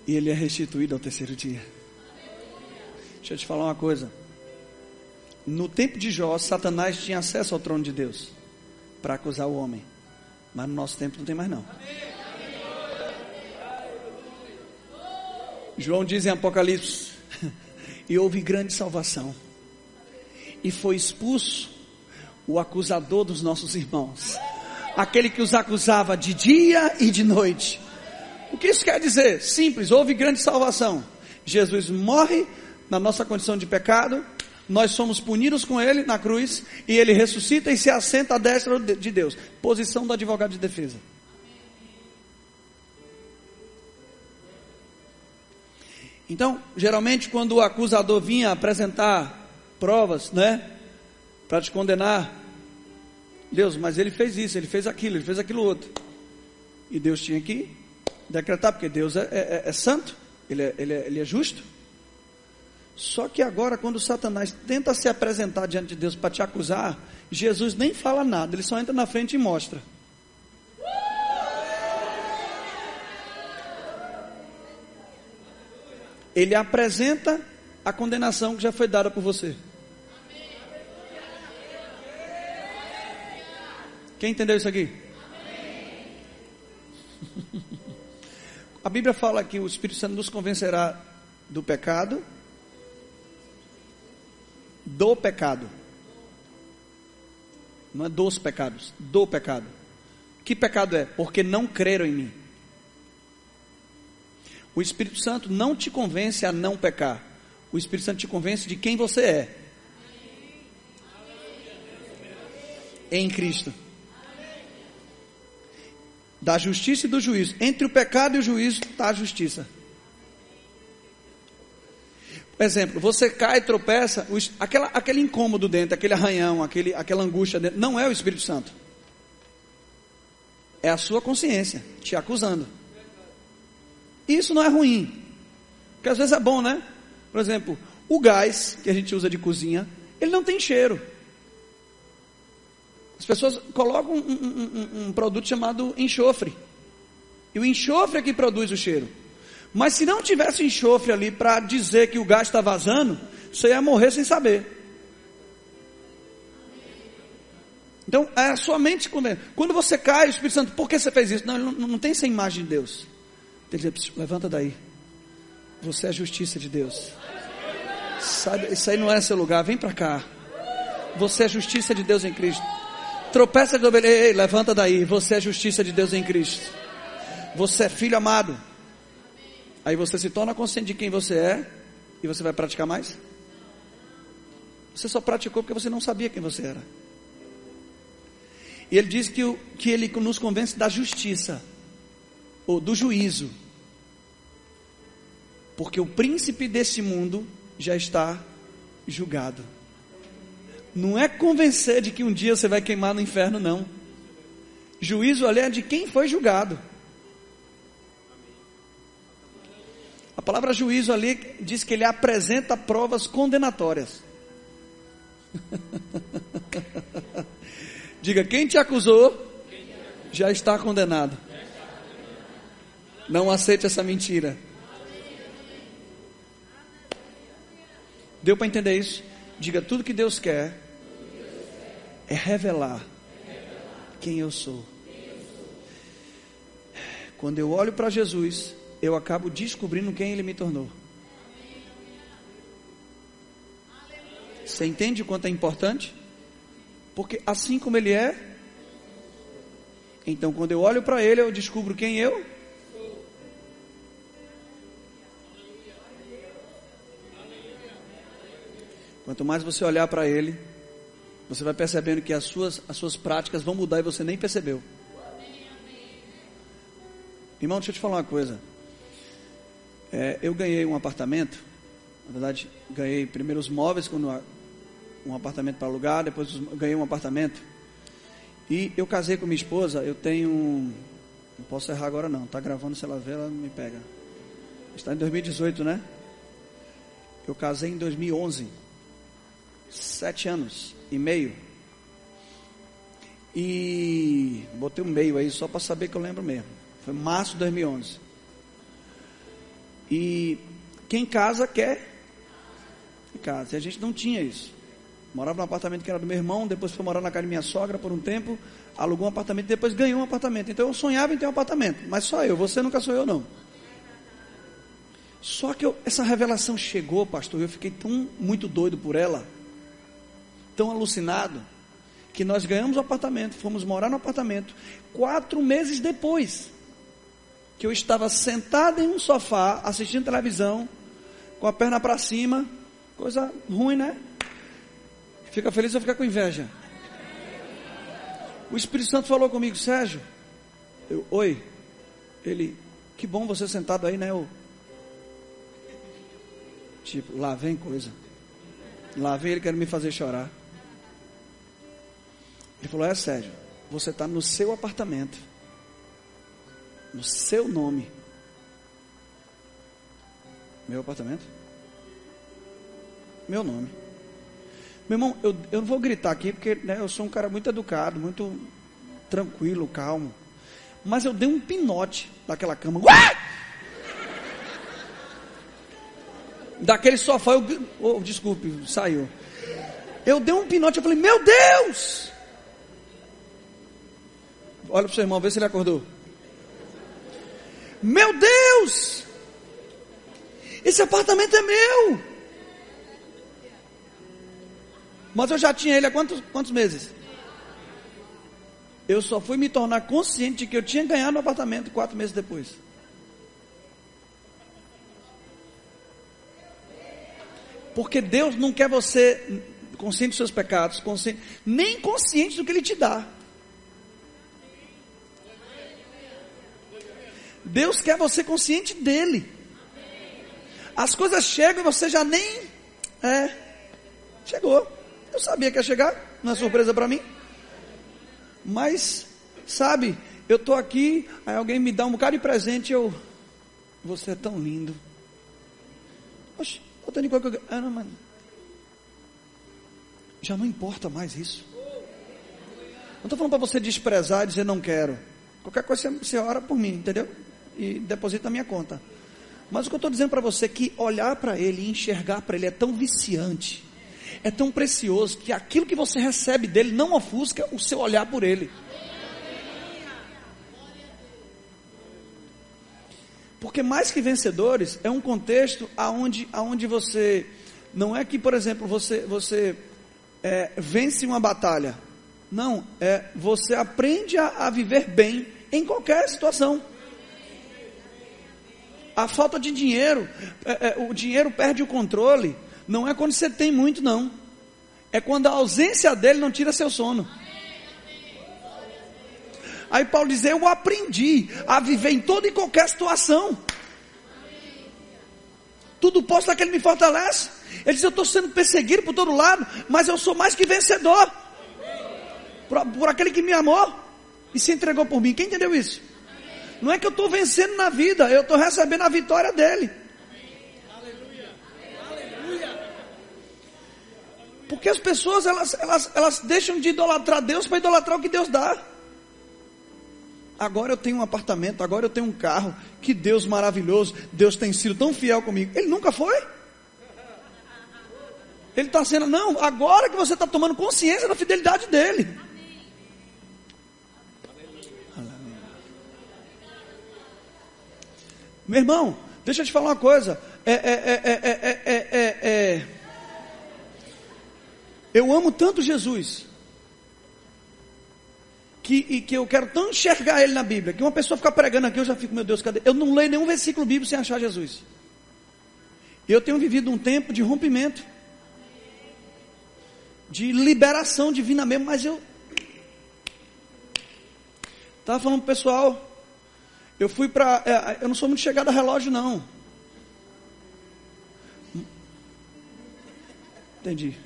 E ele é restituído ao 3º dia. Deixa eu te falar uma coisa. No tempo de Jó, Satanás tinha acesso ao trono de Deus para acusar o homem. Mas no nosso tempo não tem mais não. João diz em Apocalipse: e houve grande salvação, e foi expulso o acusador dos nossos irmãos, aquele que os acusava de dia e de noite. O que isso quer dizer? Simples, houve grande salvação. Jesus morre na nossa condição de pecado, nós somos punidos com ele na cruz, e ele ressuscita e se assenta à destra de Deus. Posição do advogado de defesa. Então, geralmente quando o acusador vinha apresentar provas, né, para te condenar, Deus, mas ele fez isso, ele fez aquilo outro, e Deus tinha que decretar, porque Deus é santo, ele é justo. Só que agora, quando Satanás tenta se apresentar diante de Deus para te acusar, Jesus nem fala nada, ele só entra na frente e mostra. Ele apresenta a condenação que já foi dada por você. Quem entendeu isso aqui? A Bíblia fala que o Espírito Santo nos convencerá do pecado. Do pecado. Não é dos pecados, do pecado. Que pecado é? Porque não creram em mim. O Espírito Santo não te convence a não pecar. O Espírito Santo te convence de quem você é. Em Cristo. Da justiça e do juízo. Entre o pecado e o juízo está a justiça. Por exemplo, você cai e tropeça, aquele incômodo dentro, aquele arranhão, aquela angústia dentro, não é o Espírito Santo. É a sua consciência te acusando. E isso não é ruim, porque às vezes é bom, né? Por exemplo, o gás que a gente usa de cozinha, ele não tem cheiro. As pessoas colocam um produto chamado enxofre, e o enxofre é que produz o cheiro. Mas se não tivesse enxofre ali para dizer que o gás está vazando, você ia morrer sem saber. Então, é a sua mente quando você cai, o Espírito Santo, por que você fez isso? Não, ele não tem essa imagem de Deus. Ele diz: levanta daí, você é a justiça de Deus. Sabe, isso aí não é seu lugar, vem para cá. Você é a justiça de Deus em Cristo. Tropeça de ovelha, ei, levanta daí, você é a justiça de Deus em Cristo. Você é filho amado. Aí você se torna consciente de quem você é, e você vai praticar mais? Você só praticou porque você não sabia quem você era. E ele diz que ele nos convence da justiça, ou do juízo. Porque o príncipe desse mundo já está julgado. Não é convencer de que um dia você vai queimar no inferno, não. Juízo ali é de quem foi julgado. A palavra juízo ali diz que ele apresenta provas condenatórias. Diga, quem te acusou já está condenado. Não aceite essa mentira. Deu para entender isso? Diga, tudo que Deus quer é revelar quem eu sou. Quando eu olho para Jesus, eu acabo descobrindo quem Ele me tornou. Você entende o quanto é importante? Porque assim como Ele é, então quando eu olho para Ele, eu descubro quem eu. Quanto mais você olhar para Ele, você vai percebendo que as suas práticas vão mudar e você nem percebeu. Irmão, deixa eu te falar uma coisa. Eu ganhei um apartamento. Na verdade, ganhei primeiro os móveis, um apartamento para alugar. Depois ganhei um apartamento. E eu casei com minha esposa. Eu tenho... Não posso errar agora não. Está gravando, se ela ver, ela me pega. Está em 2018, né? Eu casei em 2011. 7 anos e meio. E botei um meio aí só para saber que eu lembro mesmo. Foi março de 2011. E quem casa quer casa. E a gente não tinha isso. Morava num apartamento que era do meu irmão, depois foi morar na casa da minha sogra por um tempo, alugou um apartamento, depois ganhou um apartamento. Então eu sonhava em ter um apartamento, mas só eu, você nunca sonhou não. Só que essa revelação chegou, pastor, eu fiquei muito doido por ela, tão alucinado, que nós ganhamos o apartamento, fomos morar no apartamento. 4 meses depois, que eu estava sentado em um sofá, assistindo televisão, com a perna para cima, coisa ruim, né? Fica feliz ou fica com inveja? O Espírito Santo falou comigo, Sérgio. Oi. Ele, que bom você sentado aí, né? Tipo, lá vem coisa. Lá vem ele querendo me fazer chorar. Ele falou, Sérgio, você está no seu apartamento, no seu nome. Meu apartamento? Meu nome. Meu irmão, eu não vou gritar aqui, porque né, eu sou um cara muito educado, muito tranquilo, calmo. Mas eu dei um pinote daquela cama. Ué! Daquele sofá, desculpe, saiu. Eu dei um pinote, eu falei, meu Deus! Olha para o seu irmão, vê se ele acordou. Meu Deus! Esse apartamento é meu! Mas eu já tinha ele há quantos meses? Eu só fui me tornar consciente de que eu tinha ganhado no apartamento 4 meses depois. Porque Deus não quer você consciente dos seus pecados, nem consciente do que Ele te dá. Deus quer você consciente dEle. As coisas chegam e você já nem... chegou. Eu sabia que ia chegar, não é surpresa para mim. Mas, sabe, eu estou aqui, aí alguém me dá um bocado de presente, você é tão lindo. Oxe, botando em qualquer coisa. Não, mano. Já não importa mais isso. Não estou falando para você desprezar e dizer não quero. Qualquer coisa você ora por mim, entendeu? E deposita na minha conta. Mas o que eu estou dizendo para você é que olhar para Ele e enxergar para Ele é tão viciante, é tão precioso, que aquilo que você recebe dEle não ofusca o seu olhar por Ele. Porque mais que vencedores, é um contexto aonde você, não é que, por exemplo, você vence uma batalha. Não, você aprende a viver bem em qualquer situação. A falta de dinheiro, o dinheiro perde o controle, não é quando você tem muito não, é quando a ausência dele não tira seu sono. Aí Paulo diz, eu aprendi a viver em toda e qualquer situação. Tudo posso naquele que me fortalece. Ele diz, eu estou sendo perseguido por todo lado, mas eu sou mais que vencedor. Por aquele que me amou e se entregou por mim. Quem entendeu isso? Não é que eu estou vencendo na vida, eu estou recebendo a vitória dele. Porque as pessoas, elas deixam de idolatrar Deus para idolatrar o que Deus dá. Agora eu tenho um apartamento, agora eu tenho um carro, que Deus maravilhoso, Deus tem sido tão fiel comigo. Ele nunca foi. Ele está sendo, não, agora que você está tomando consciência da fidelidade dele. Meu irmão, deixa eu te falar uma coisa. Eu amo tanto Jesus, que eu quero tanto enxergar ele na Bíblia, que uma pessoa fica pregando aqui, eu já fico, meu Deus, cadê? Eu não leio nenhum versículo bíblico sem achar Jesus. Eu tenho vivido um tempo de rompimento, de liberação divina mesmo, mas eu estava falando pro pessoal, eu fui para, eu não sou muito chegado a relógio não. Entendi.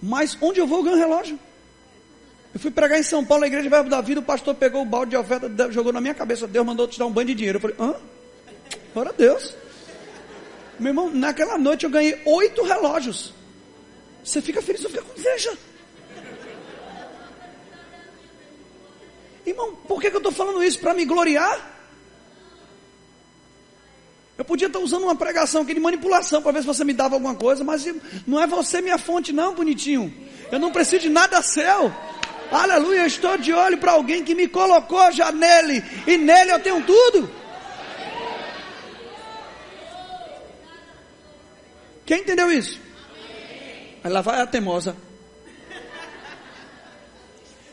Mas onde eu vou eu ganho relógio. Eu fui pregar em São Paulo, na igreja Verbo da Vida, o pastor pegou o balde de oferta, jogou na minha cabeça, Deus mandou te dar um banho de dinheiro. Eu falei, hã? Glória a Deus. Meu irmão, naquela noite eu ganhei 8 relógios. Você fica feliz, eu fico com inveja. Irmão, por que eu estou falando isso? Para me gloriar? Eu podia estar usando uma pregação aqui de manipulação para ver se você me dava alguma coisa, mas não é você minha fonte não, bonitinho. Eu não preciso de nada seu. Aleluia, eu estou de olho para alguém que me colocou já nele, e nele eu tenho tudo. Quem entendeu isso? Aí lá vai a teimosa.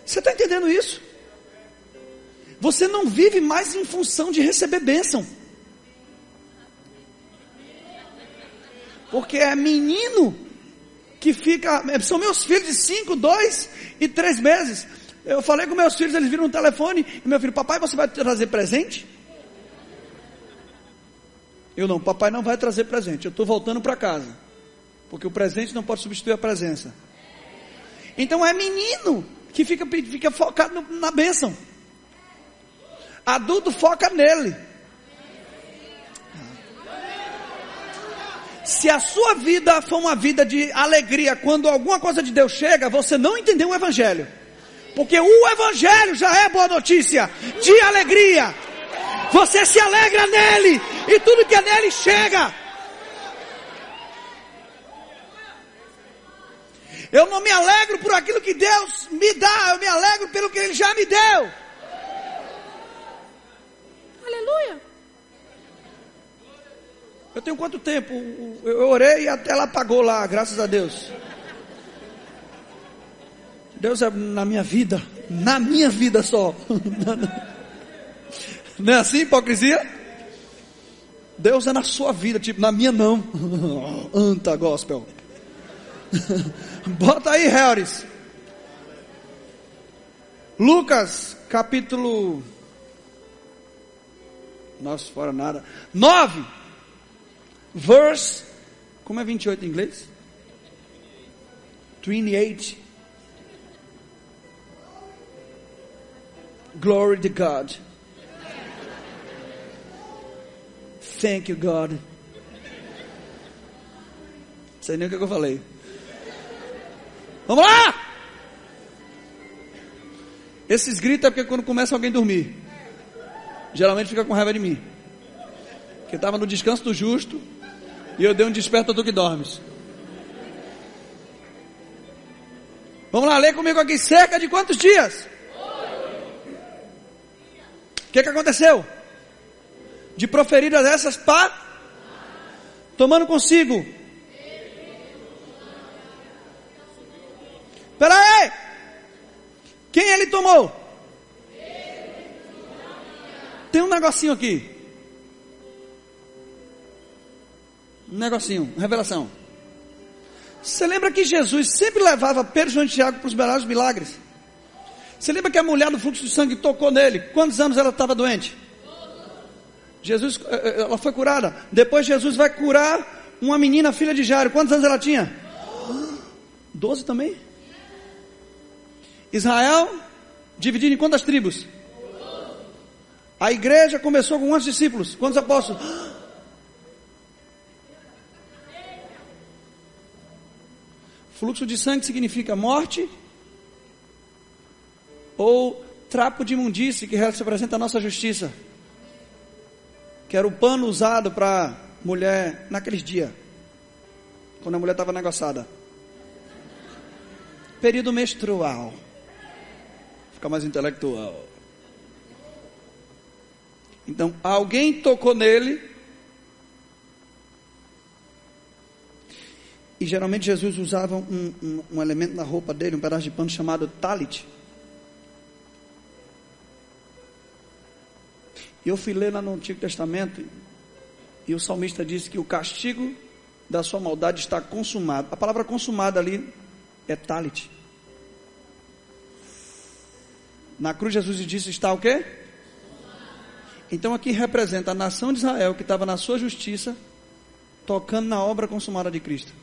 Você está entendendo isso? Você não vive mais em função de receber bênção. Porque é menino que fica, são meus filhos de 5, 2 e 3 meses. Eu falei com meus filhos, eles viram no telefone, e meu filho, papai, você vai trazer presente? Eu não, papai não vai trazer presente, eu estou voltando para casa. Porque o presente não pode substituir a presença. Então é menino que fica focado na bênção. Adulto foca nele. Se a sua vida for uma vida de alegria, quando alguma coisa de Deus chega, você não entendeu o Evangelho. Porque o Evangelho já é boa notícia, de alegria. Você se alegra nele, e tudo que é nele chega. Eu não me alegro por aquilo que Deus me dá, eu me alegro pelo que Ele já me deu. Aleluia. Eu tenho quanto tempo? Eu orei e até ela apagou lá, graças a Deus. Deus é na minha vida só. Não é assim, hipocrisia? Deus é na sua vida, tipo, na minha não. Anta gospel. Bota aí, Harris. Lucas, capítulo... Nossa, fora nada. 9. Verse, como é 28 em inglês? 28. Glory to God. Thank you, God. Não sei nem o que eu falei. Vamos lá! Esses gritos é porque quando começa alguém a dormir, geralmente fica com raiva de mim. Porque estava no descanso do justo e eu dei um desperta tu que dormes. Vamos lá, lê comigo aqui. Cerca de quantos dias? O que aconteceu? De proferidas essas tomando consigo. Espera aí. Quem ele tomou? Tem um negocinho aqui. Um negocinho, revelação. Você lembra que Jesus sempre levava Pedro, João e Tiago para os melhores milagres? Você lembra que a mulher do fluxo de sangue tocou nele? Quantos anos ela estava doente? Jesus, ela foi curada. Depois Jesus vai curar uma menina, filha de Jairo. Quantos anos ela tinha? 12 também. Israel, dividido em quantas tribos? A igreja começou com quantos discípulos? Quantos apóstolos? Fluxo de sangue significa morte ou trapo de imundície, que representa a nossa justiça, que era o pano usado para mulher naqueles dias, quando a mulher estava negociada. Período menstrual. Fica mais intelectual. Então, alguém tocou nele. E geralmente Jesus usava um elemento na roupa dele, um pedaço de pano chamado talit. E eu fui ler lá no Antigo Testamento, e o salmista disse que o castigo da sua maldade está consumado. A palavra consumada ali é talit. Na cruz Jesus disse, está o quê? Então aqui representa a nação de Israel, que estava na sua justiça, tocando na obra consumada de Cristo.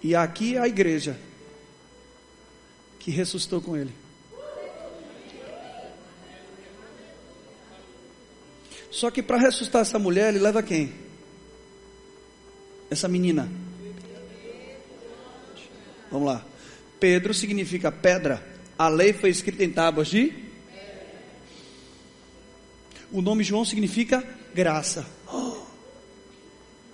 E aqui é a igreja que ressuscitou com ele. Só que para ressuscitar essa mulher, ele leva quem? Essa menina. Vamos lá. Pedro significa pedra. A lei foi escrita em tábuas de... O nome João significa graça.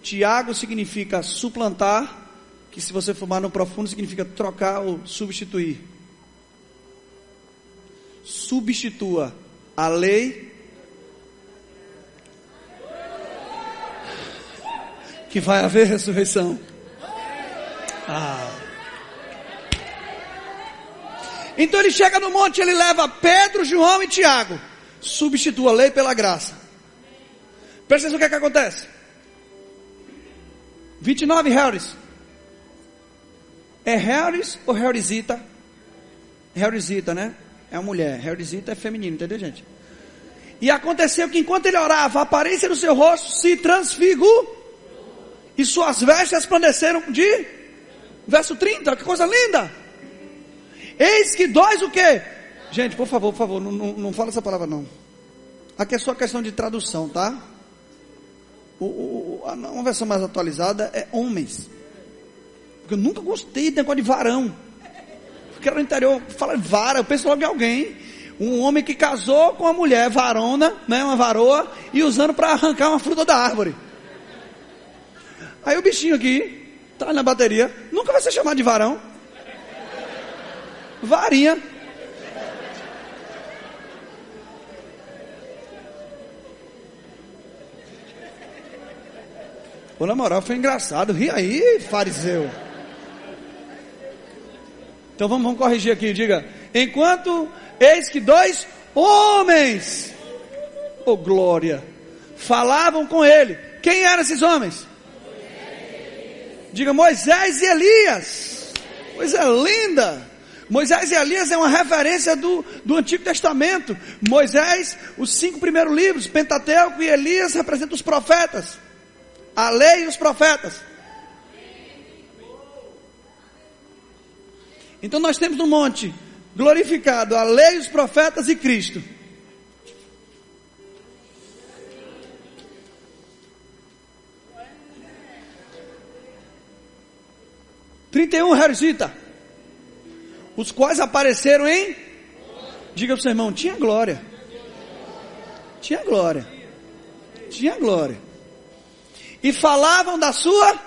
Tiago significa suplantar, que se você formar no profundo significa trocar ou substituir. Substitua a lei que vai haver ressurreição. Então ele chega no monte, ele leva Pedro, João e Tiago. Substitua a lei pela graça. Presta atenção o que é que acontece. 29 Harris. É Harris ou Harrisita? Harrisita, né? É uma mulher. Harrisita é feminino, entendeu, gente? E aconteceu que enquanto ele orava, a aparência do seu rosto se transfigurou e suas vestes resplandeceram de... Verso 30, que coisa linda. Eis que dois o quê? Gente, por favor, não fala essa palavra não. Aqui é só questão de tradução, tá? Uma versão mais atualizada é homens. Porque eu nunca gostei de negócio de varão. Porque no interior fala vara, eu penso logo em alguém. Um homem que casou com uma mulher varona, né, uma varoa, e usando para arrancar uma fruta da árvore. Aí o bichinho aqui, tá na bateria, nunca vai ser chamado de varão. Varinha. Pô, na moral, foi engraçado. Ri aí, fariseu. Então vamos corrigir aqui, diga. Enquanto eis que dois homens, oh glória, falavam com ele. Quem eram esses homens? Diga Moisés e Elias. Coisa linda. Moisés e Elias é uma referência do Antigo Testamento. Moisés, os 5 primeiros livros, Pentateuco, e Elias representam os profetas. A lei e os profetas. Então nós temos no monte glorificado a lei, os profetas e Cristo. Herzita, os quais apareceram em... Diga para o seu irmão, tinha glória. Tinha glória. Tinha glória. E falavam da sua...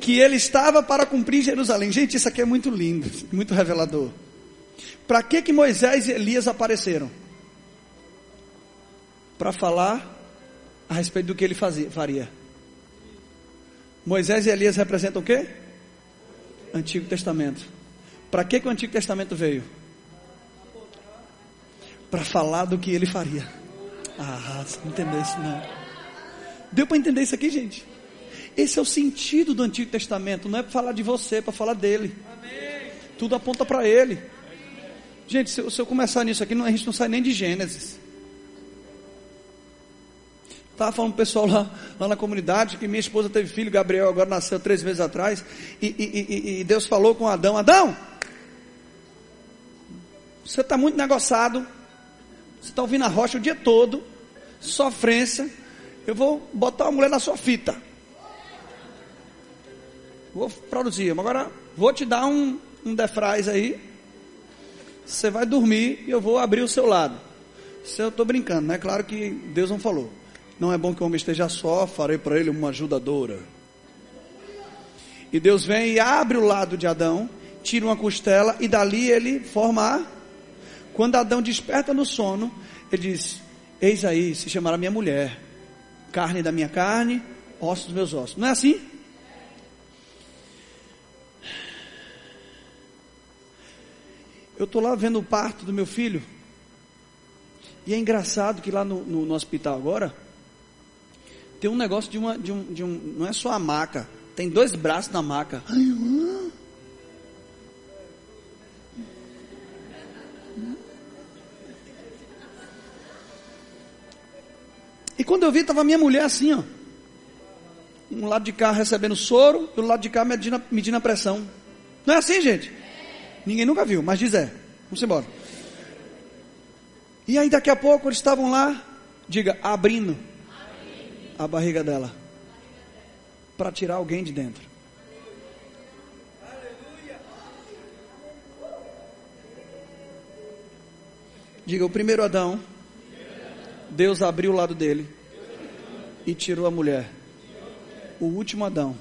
que ele estava para cumprir Jerusalém. Gente, isso aqui é muito lindo, muito revelador. Para que Moisés e Elias apareceram? Para falar a respeito do que ele faria. Moisés e Elias representam o quê? Antigo Testamento. Para que o Antigo Testamento veio? Para falar do que ele faria. Você não entendeu isso não. Deu para entender isso aqui, gente? Esse é o sentido do Antigo Testamento. Não é para falar de você, é para falar dele. Amém. Tudo aponta para ele. Gente, se eu começar nisso aqui, a gente não sai nem de Gênesis. Estava falando com o pessoal lá na comunidade que minha esposa teve filho, Gabriel agora nasceu 3 meses atrás, e Deus falou com Adão: Adão, você está muito negociado, você está ouvindo a rocha o dia todo, sofrência, eu vou botar uma mulher na sua fita, vou produzir, agora vou te dar um defraz aí, você vai dormir e eu vou abrir o seu lado. Isso eu estou brincando, né? Claro que Deus não falou. Não é bom que o homem esteja só, farei para ele uma ajudadora. E Deus vem e abre o lado de Adão, tira uma costela e dali ele forma. Quando Adão desperta no sono, ele diz: eis aí, se chamará minha mulher, carne da minha carne, ossos dos meus ossos. Não é assim? Eu estou lá vendo o parto do meu filho, e é engraçado que lá no hospital agora tem um negócio de um, não é só a maca, tem 2 braços na maca. E quando eu vi, estava minha mulher assim, ó, um lado de cá recebendo soro, e do lado de cá medindo a pressão. Não é assim, gente? Ninguém nunca viu, mas diz vamos embora. E aí daqui a pouco eles estavam lá, diga, abrindo a barriga dela, para tirar alguém de dentro. Diga, o primeiro Adão, Deus abriu o lado dele e tirou a mulher. O último Adão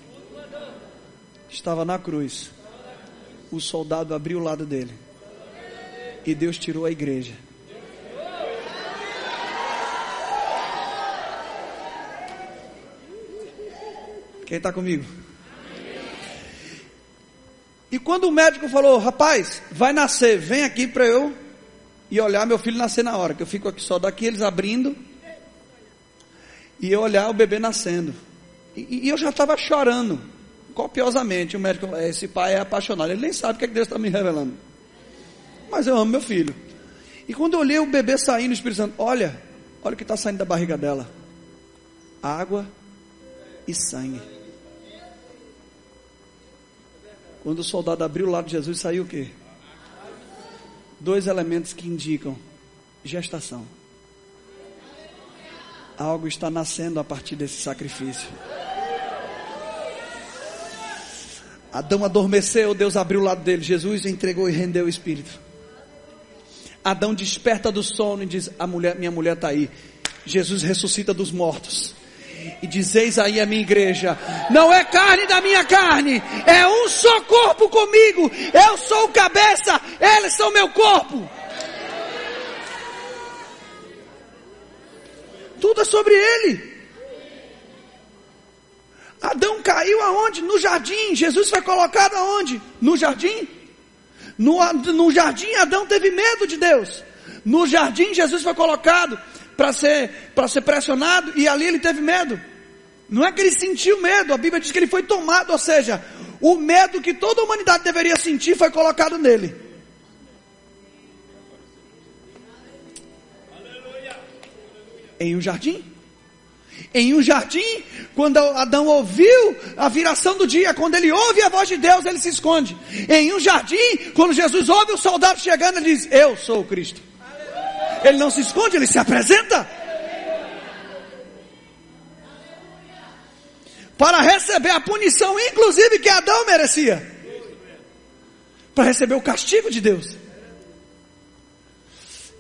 estava na cruz. O soldado abriu o lado dele e Deus tirou a igreja. Quem está comigo? E quando o médico falou: rapaz, vai nascer, vem aqui para eu ir olhar meu filho nascer na hora, que eu fico aqui só daqui, eles abrindo, e eu olhar o bebê nascendo, e eu já estava chorando copiosamente. O médico falou: esse pai é apaixonado, ele nem sabe o que é que Deus está me revelando, mas eu amo meu filho. E quando eu olhei o bebê saindo, o Espírito Santo: olha o que está saindo da barriga dela, água e sangue. Quando o soldado abriu o lado de Jesus, saiu o quê? 2 elementos que indicam gestação. Algo está nascendo a partir desse sacrifício. Adão adormeceu, Deus abriu o lado dele, Jesus entregou e rendeu o Espírito. Adão desperta do sono e diz: minha mulher está aí. Jesus ressuscita dos mortos e diz: eis aí a minha igreja, não é carne da minha carne, é um só corpo comigo, eu sou o cabeça, eles são meu corpo. Tudo é sobre ele. Adão caiu aonde? No jardim. Jesus foi colocado aonde? No jardim. No jardim Adão teve medo de Deus. No jardim Jesus foi colocado para ser pressionado, e ali ele teve medo. Não é que ele sentiu medo, a Bíblia diz que ele foi tomado, ou seja, o medo que toda a humanidade deveria sentir foi colocado nele. Em um jardim. Em um jardim, quando Adão ouviu a viração do dia, quando ele ouve a voz de Deus, ele se esconde. Em um jardim, quando Jesus ouve o soldado chegando, ele diz: eu sou o Cristo. Ele não se esconde, ele se apresenta. Para receber a punição, inclusive, que Adão merecia. Para receber o castigo de Deus.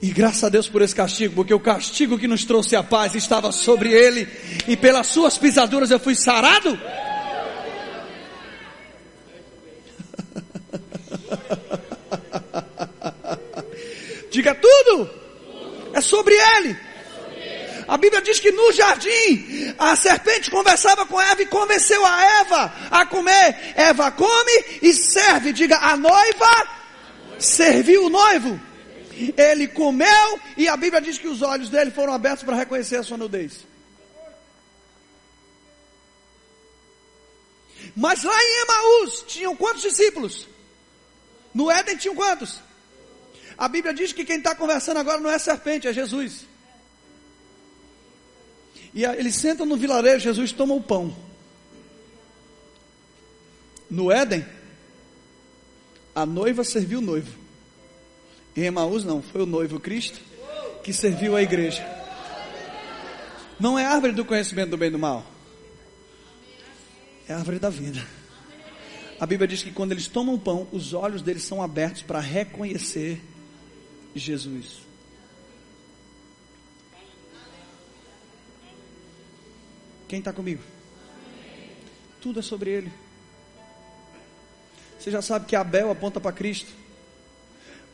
E graças a Deus por esse castigo, porque o castigo que nos trouxe a paz estava sobre ele, e pelas suas pisaduras eu fui sarado. Diga tudo. É sobre ele. A Bíblia diz que no jardim a serpente conversava com Eva e convenceu a Eva a comer. Eva come e serve. Diga, a noiva serviu o noivo. Ele comeu e a Bíblia diz que os olhos dele foram abertos para reconhecer a sua nudez. Mas lá em Emaús tinham quantos discípulos? No Éden tinham quantos? A Bíblia diz que quem está conversando agora não é serpente, é Jesus. E eles sentam no vilarejo, Jesus toma o pão. No Éden, a noiva serviu o noivo. Em Emaús não, foi o noivo Cristo que serviu a igreja. Não é árvore do conhecimento do bem e do mal, é a árvore da vida. A Bíblia diz que quando eles tomam pão, os olhos deles são abertos para reconhecer Jesus. Quem está comigo? Tudo é sobre Ele. Você já sabe que Abel aponta para Cristo.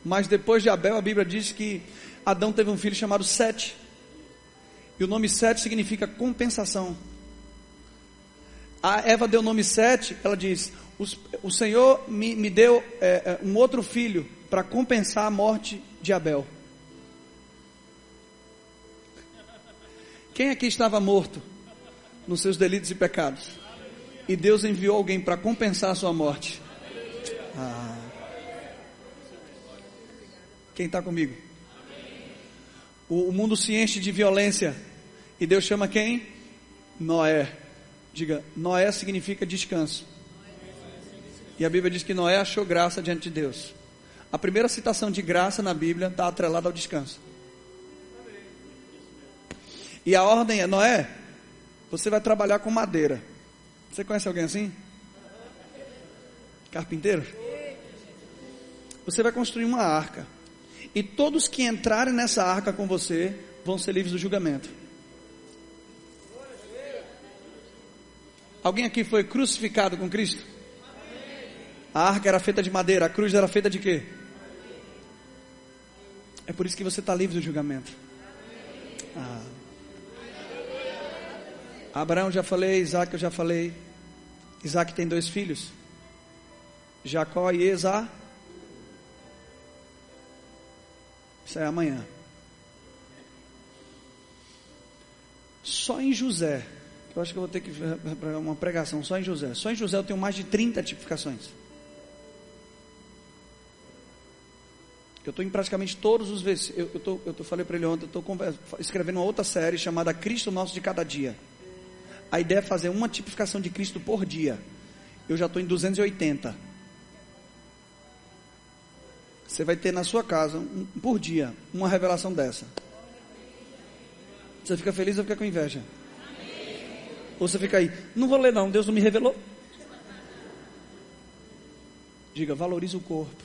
Mas depois de Abel, a Bíblia diz que Adão teve um filho chamado Sete. E o nome Sete significa compensação. A Eva deu o nome Sete, ela diz: o Senhor me deu um outro filho para compensar a morte de Abel. Quem aqui estava morto nos seus delitos e pecados? E Deus enviou alguém para compensar a sua morte. Quem está comigo? O mundo se enche de violência. E Deus chama quem? Noé. Diga, Noé significa descanso. E a Bíblia diz que Noé achou graça diante de Deus. A primeira citação de graça na Bíblia está atrelada ao descanso. E a ordem é: Noé, você vai trabalhar com madeira. Você conhece alguém assim? Carpinteiro? Você vai construir uma arca. E todos que entrarem nessa arca com você vão ser livres do julgamento. Alguém aqui foi crucificado com Cristo? A arca era feita de madeira, a cruz era feita de quê? É por isso que você está livre do julgamento. Abraão já falei, Isaac eu já falei. Isaac tem 2 filhos, Jacó e Esaú. Isso é amanhã. Só em José, eu acho que eu vou ter que pregar uma pregação só em José. Só em José eu tenho mais de 30 tipificações. Eu estou em praticamente todos os versículos. Eu falei para ele ontem, eu estou escrevendo uma outra série chamada Cristo Nosso de Cada Dia. A ideia é fazer uma tipificação de Cristo por dia. Eu já estou em 280. Você vai ter na sua casa, por dia, uma revelação dessa. Você fica feliz ou fica com inveja? Ou você fica aí, não vou ler não, Deus não me revelou. Diga, valoriza o corpo.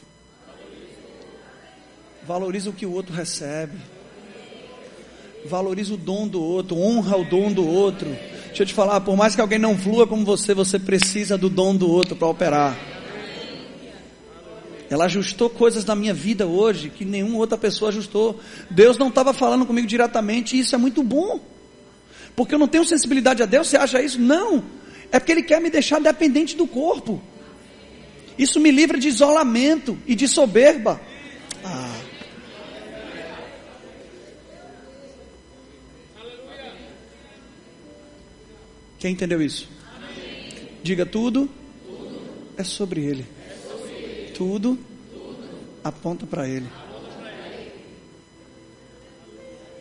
Valoriza o que o outro recebe. Valoriza o dom do outro, honra o dom do outro. Deixa eu te falar, por mais que alguém não flua como você precisa do dom do outro para operar. Ela ajustou coisas na minha vida hoje que nenhuma outra pessoa ajustou. Deus não estava falando comigo diretamente, e isso é muito bom. Porque eu não tenho sensibilidade a Deus, você acha isso? Não, é porque Ele quer me deixar dependente do corpo. Isso me livra de isolamento e de soberba. Quem entendeu isso? Diga, tudo é sobre Ele. Tudo aponta para Ele.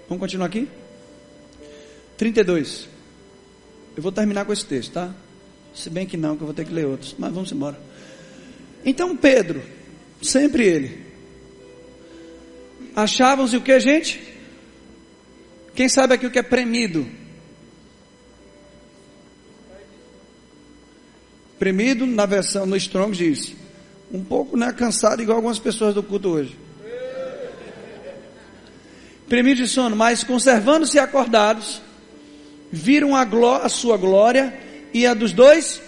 Vamos continuar aqui? 32. Eu vou terminar com esse texto, tá? Se bem que não, que eu vou ter que ler outros. Mas vamos embora. Então Pedro, sempre ele. Achavam-se o que, gente? Quem sabe aqui o que é premido? Premido, na versão, no Strong diz, um pouco, né, cansado, igual algumas pessoas do culto hoje. Premido de sono, mas conservando-se acordados, viram a sua glória e a dos 2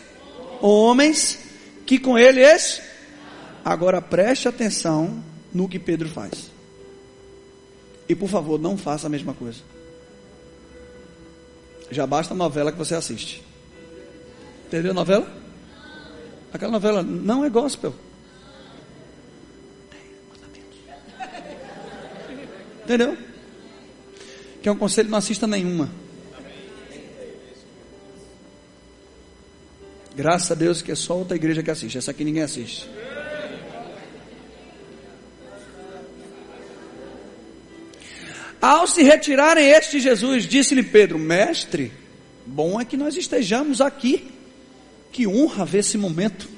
homens que com eles. Agora preste atenção no que Pedro faz. E por favor, não faça a mesma coisa. Já basta a novela que você assiste. Entendeu a novela? Aquela novela não é gospel. Entendeu? Que é um conselho, não assista nenhuma. Graças a Deus que é só outra igreja que assiste. Essa aqui ninguém assiste. Ao se retirarem estes de Jesus, disse-lhe Pedro: Mestre, bom é que nós estejamos aqui. Que honra ver esse momento.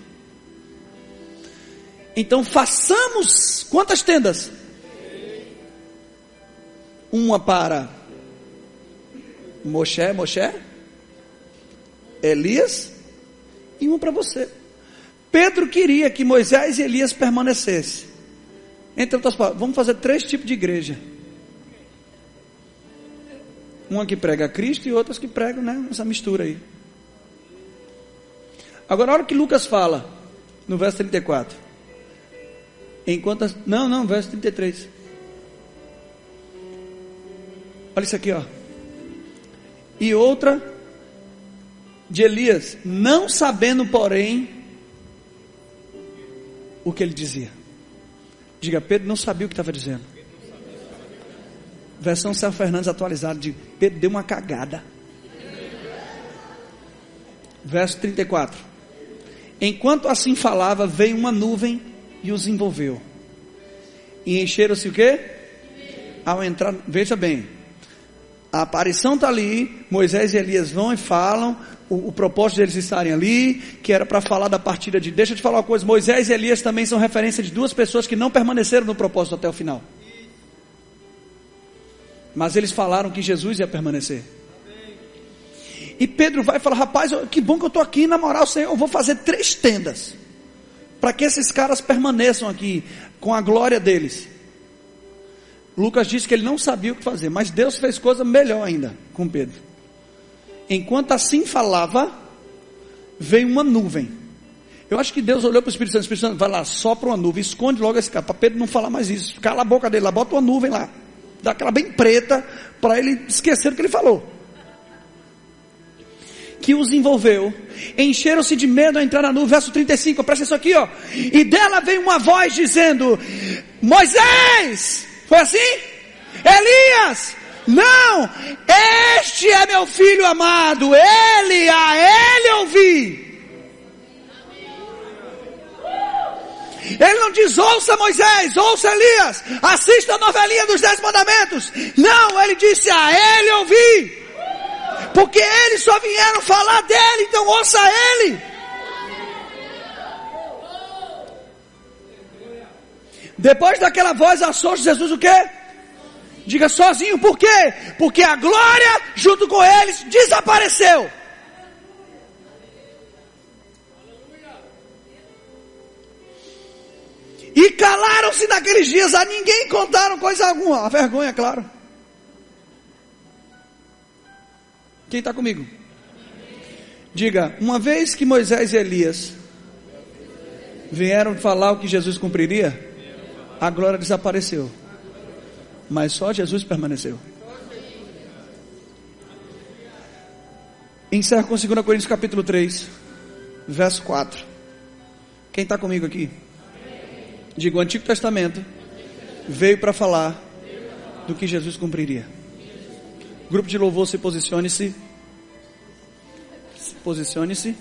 Então façamos quantas tendas? Uma para Moshe, Elias, e uma para você. Pedro queria que Moisés e Elias permanecessem. Entre outras palavras, vamos fazer 3 tipos de igreja. Uma que prega a Cristo e outras que pregam, né, essa mistura aí. Agora olha o que Lucas fala no verso 34. Verso 33. Olha isso aqui, ó. E outra de Elias, não sabendo, porém, o que ele dizia. Diga, Pedro não sabia o que estava dizendo. Versão Sérgio Fernandes atualizada, de Pedro deu uma cagada. Verso 34. Enquanto assim falava, veio uma nuvem e os envolveu. E encheram-se o quê? Ao entrar, veja bem, a aparição está ali, Moisés e Elias vão e falam, o propósito deles estarem ali, que era para falar da partida de... Deixa eu te falar uma coisa, Moisés e Elias também são referência de 2 pessoas que não permaneceram no propósito até o final. Mas eles falaram que Jesus ia permanecer. E Pedro vai falar: rapaz, que bom que eu estou aqui, na moral, Senhor, eu vou fazer 3 tendas, para que esses caras permaneçam aqui, com a glória deles. Lucas disse que ele não sabia o que fazer, mas Deus fez coisa melhor ainda com Pedro. Enquanto assim falava, veio uma nuvem. Eu acho que Deus olhou para o Espírito Santo, vai lá, sopra uma nuvem, esconde logo esse cara, para Pedro não falar mais isso, cala a boca dele lá, bota uma nuvem lá, dá aquela bem preta, para ele esquecer o que ele falou. Que os envolveu, encheram-se de medo ao entrar na nuvem. Verso 35, presta isso aqui, ó. E dela veio uma voz dizendo: Moisés, foi assim? Elias, não, este é meu filho amado, a ele ouvi. Ele não diz: ouça Moisés, ouça Elias, assista a novelinha dos 10 mandamentos. Não, ele disse: a ele ouvi. Porque eles só vieram falar dele, então ouça ele. Depois daquela voz, achou Jesus o quê? Diga, sozinho. Por quê? Porque a glória junto com eles desapareceu. E calaram-se naqueles dias, a ninguém contaram coisa alguma. A vergonha, claro. Quem está comigo? Diga, uma vez que Moisés e Elias vieram falar o que Jesus cumpriria, a glória desapareceu, mas só Jesus permaneceu. Encerro com 2 Coríntios capítulo 3, verso 4. Quem está comigo aqui? Diga, o Antigo Testamento veio para falar do que Jesus cumpriria. Grupo de louvor, se posicione-se. Posicione-se.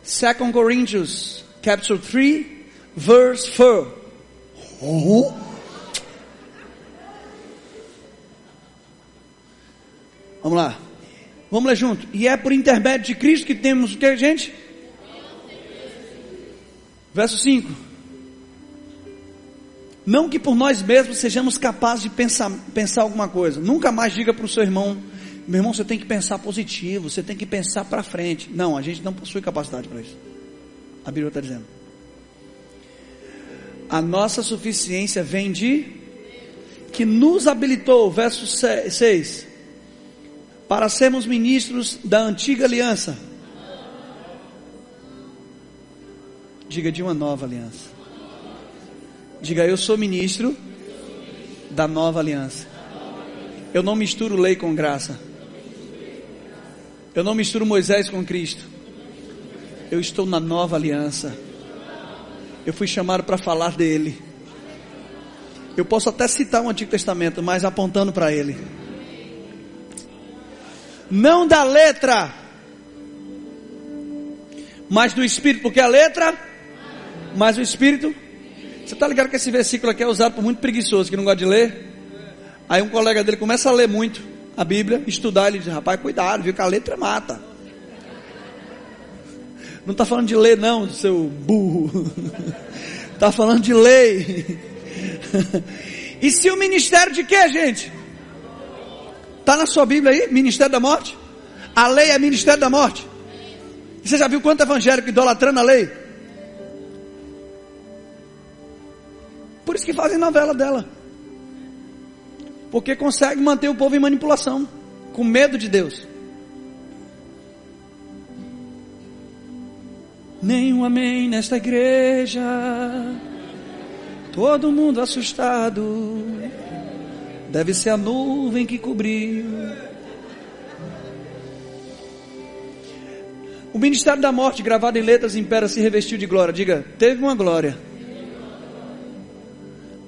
2 Coríntios, capítulo 3, verse 4. Vamos lá. Vamos ler junto. E é por intermédio de Cristo que temos o que, gente? Verso 5. Não que por nós mesmos sejamos capazes de pensar alguma coisa. Nunca mais diga para o seu irmão: meu irmão, você tem que pensar positivo, você tem que pensar para frente. Não, a gente não possui capacidade para isso. A Bíblia está dizendo. A nossa suficiência vem de que nos habilitou, verso 6, para sermos ministros da antiga aliança. Diga, de uma nova aliança. Diga, eu sou ministro da nova aliança. Eu não misturo lei com graça. Eu não misturo Moisés com Cristo. Eu estou na nova aliança. Eu fui chamado para falar dele. Eu posso até citar o Antigo Testamento, mas apontando para ele. Não da letra, mais do Espírito, porque a letra, mais o Espírito. Você está ligado que esse versículo aqui é usado por muito preguiçoso, que não gosta de ler? Aí um colega dele começa a ler muito a Bíblia, estudar, ele diz, rapaz, cuidado, viu que a letra mata. Não está falando de ler não, seu burro. Está falando de lei. E se o ministério de quê, gente? Está na sua Bíblia aí? Ministério da morte? A lei é ministério da morte. E você já viu quanto evangélico idolatrando a lei? Por isso que fazem novela dela. Porque consegue manter o povo em manipulação, com medo de Deus. Nenhum amém nesta igreja. Todo mundo assustado. Deve ser a nuvem que cobriu. O ministério da morte, gravado em letras em pedra, se revestiu de glória. Diga, teve uma glória.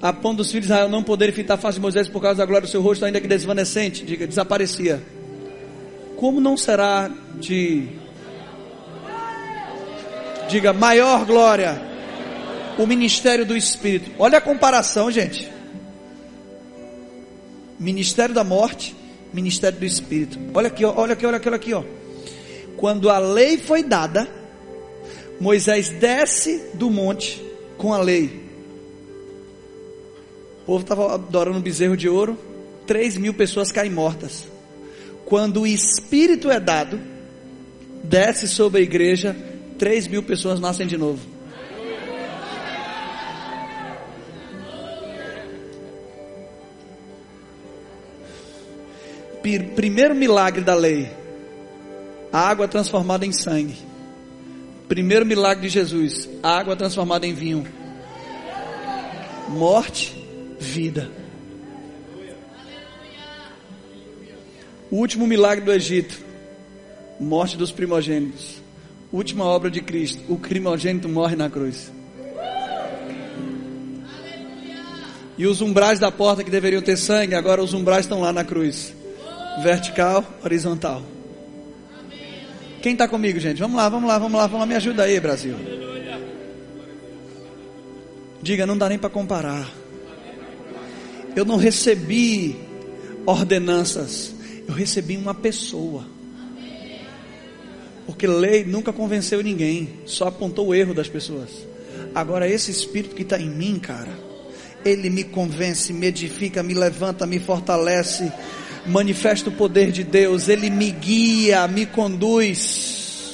A ponto dos filhos de Israel não poderem fitar a face de Moisés por causa da glória do seu rosto, ainda que desvanecente. Diga, desaparecia. Como não será de... Diga, maior glória, o ministério do Espírito. Olha a comparação, gente. Ministério da morte, ministério do Espírito. Olha aqui, ó, olha aqui, ó. Quando a lei foi dada, Moisés desce do monte com a lei. O povo estava adorando um bezerro de ouro, 3.000 pessoas caem mortas. Quando o Espírito é dado, desce sobre a igreja, 3.000 pessoas nascem de novo. Primeiro milagre da lei, a água transformada em sangue. Primeiro milagre de Jesus, a água transformada em vinho. Morte, vida. O último milagre do Egito, morte dos primogênitos. Última obra de Cristo, o primogênito morre na cruz. E os umbrais da porta que deveriam ter sangue, agora os umbrais estão lá na cruz. Vertical, horizontal. Quem está comigo, gente? Vamos lá, me ajuda aí, Brasil. Diga, não dá nem para comparar. Eu não recebi ordenanças, eu recebi uma pessoa. Porque lei nunca convenceu ninguém, só apontou o erro das pessoas. Agora esse Espírito que está em mim, cara, ele me convence, me edifica, me levanta, me fortalece, manifesta o poder de Deus, ele me guia, me conduz.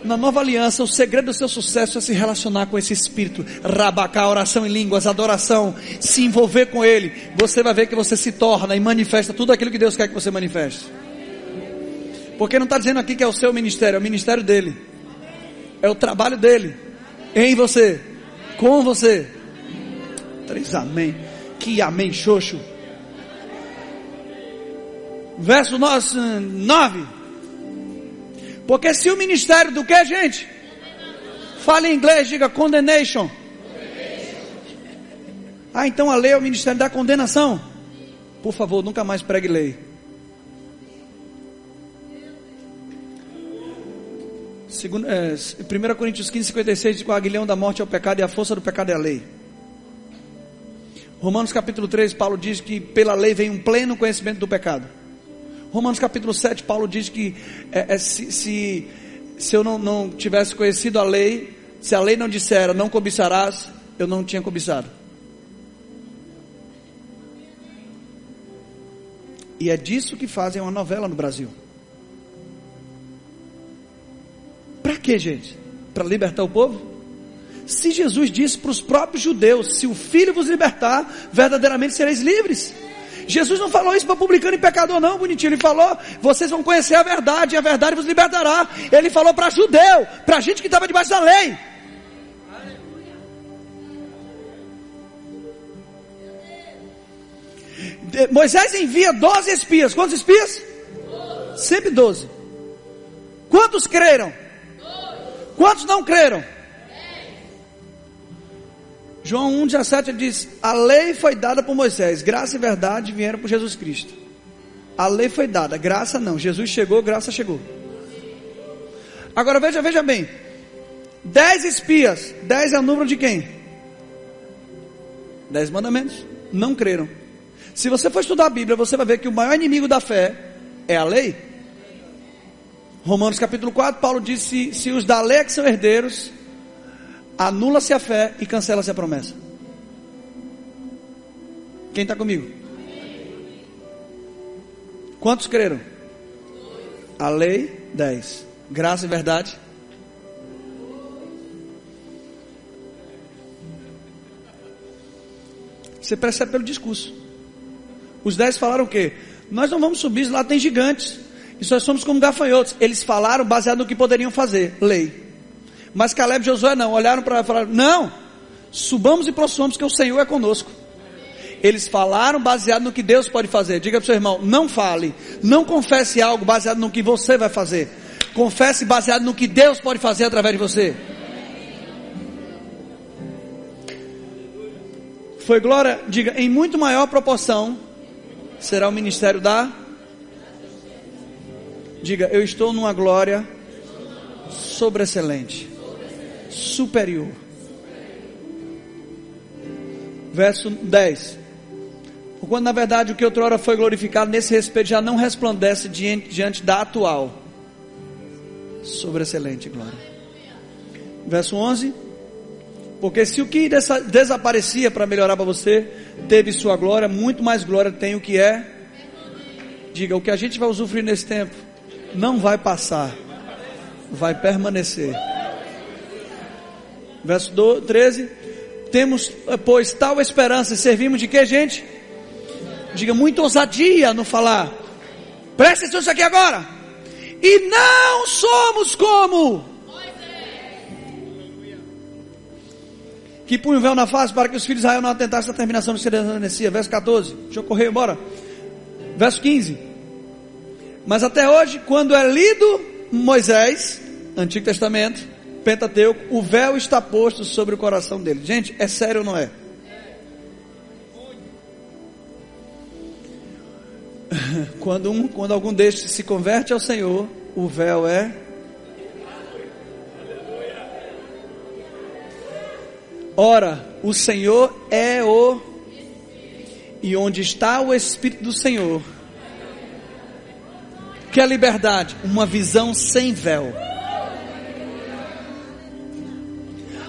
Na nova aliança, o segredo do seu sucesso é se relacionar com esse Espírito, rabacá, oração em línguas, adoração, se envolver com ele. Você vai ver que você se torna e manifesta tudo aquilo que Deus quer que você manifeste. Porque não está dizendo aqui que é o seu ministério, é o ministério dele, é o trabalho dele, em você, com você. 3 amém, que amém, xoxo. Verso 9. Porque se o ministério do que, gente? Fala em inglês, diga condemnation. Ah, então a lei é o ministério da condenação. Por favor, nunca mais pregue lei. 1 Coríntios 15:56 diz que o aguilhão da morte é o pecado e a força do pecado é a lei. Romanos capítulo 3, Paulo diz que pela lei vem um pleno conhecimento do pecado. Romanos capítulo 7, Paulo diz que se eu não tivesse conhecido a lei, se a lei não dissera não cobiçarás, eu não tinha cobiçado. E é disso que fazem uma novela no Brasil. Para quê, gente? Para libertar o povo? Se Jesus disse para os próprios judeus, se o Filho vos libertar, verdadeiramente sereis livres. Jesus não falou isso para publicano e pecador não, bonitinho. Ele falou, vocês vão conhecer a verdade, e a verdade vos libertará. Ele falou para judeu, para gente que estava debaixo da lei. Moisés envia 12 espias. Quantos espias? 12. Sempre 12. Quantos creram? 12. Quantos não creram? 10. João 1,17 ele diz, a lei foi dada por Moisés, graça e verdade vieram por Jesus Cristo. A lei foi dada, graça não. Jesus chegou, graça chegou. Agora veja bem. 10 espias. 10 é o número de quem? 10 mandamentos. Não creram. Se você for estudar a Bíblia, você vai ver que o maior inimigo da fé é a lei. Romanos capítulo 4, Paulo diz: se os da lei é que são herdeiros, anula-se a fé e cancela-se a promessa. Quem está comigo? Quantos creram? A lei, 10. Graça e verdade. Você percebe pelo discurso. Os 10 falaram o quê? Nós não vamos subir, lá tem gigantes. E nós somos como gafanhotos. Eles falaram baseado no que poderiam fazer. Lei. Mas Caleb e Josué não. Olharam para ela e falaram: não, subamos e prossimamos, que o Senhor é conosco. Eles falaram baseado no que Deus pode fazer. Diga para o seu irmão: não fale, não confesse algo baseado no que você vai fazer. Confesse baseado no que Deus pode fazer através de você. Foi glória, diga, em muito maior proporção será o ministério da... Diga, eu estou numa glória sobreexcelente, superior. Verso 10. Quando na verdade o que outrora foi glorificado nesse respeito já não resplandece diante da atual sobreexcelente glória. Verso 11. Porque se o que desaparecia para melhorar para você teve sua glória, muito mais glória tem o que é. Diga, o que a gente vai usufruir nesse tempo não vai passar, vai permanecer. Verso 13. Temos, pois, tal esperança e servimos de que, gente? Diga, muita ousadia no falar. Presta atenção nisso aqui agora. E não somos como que punha o véu na face para que os filhos de Israel não atentassem à terminação do cidadania. Verso 14. Deixa eu correr embora. Verso 15. Mas até hoje, quando é lido Moisés, Antigo Testamento, Pentateuco, o véu está posto sobre o coração dele. Gente, é sério ou não é? Quando algum destes se converte ao Senhor, o véu é... Ora, o Senhor é o... E onde está o Espírito do Senhor? Que é a liberdade? Uma visão sem véu.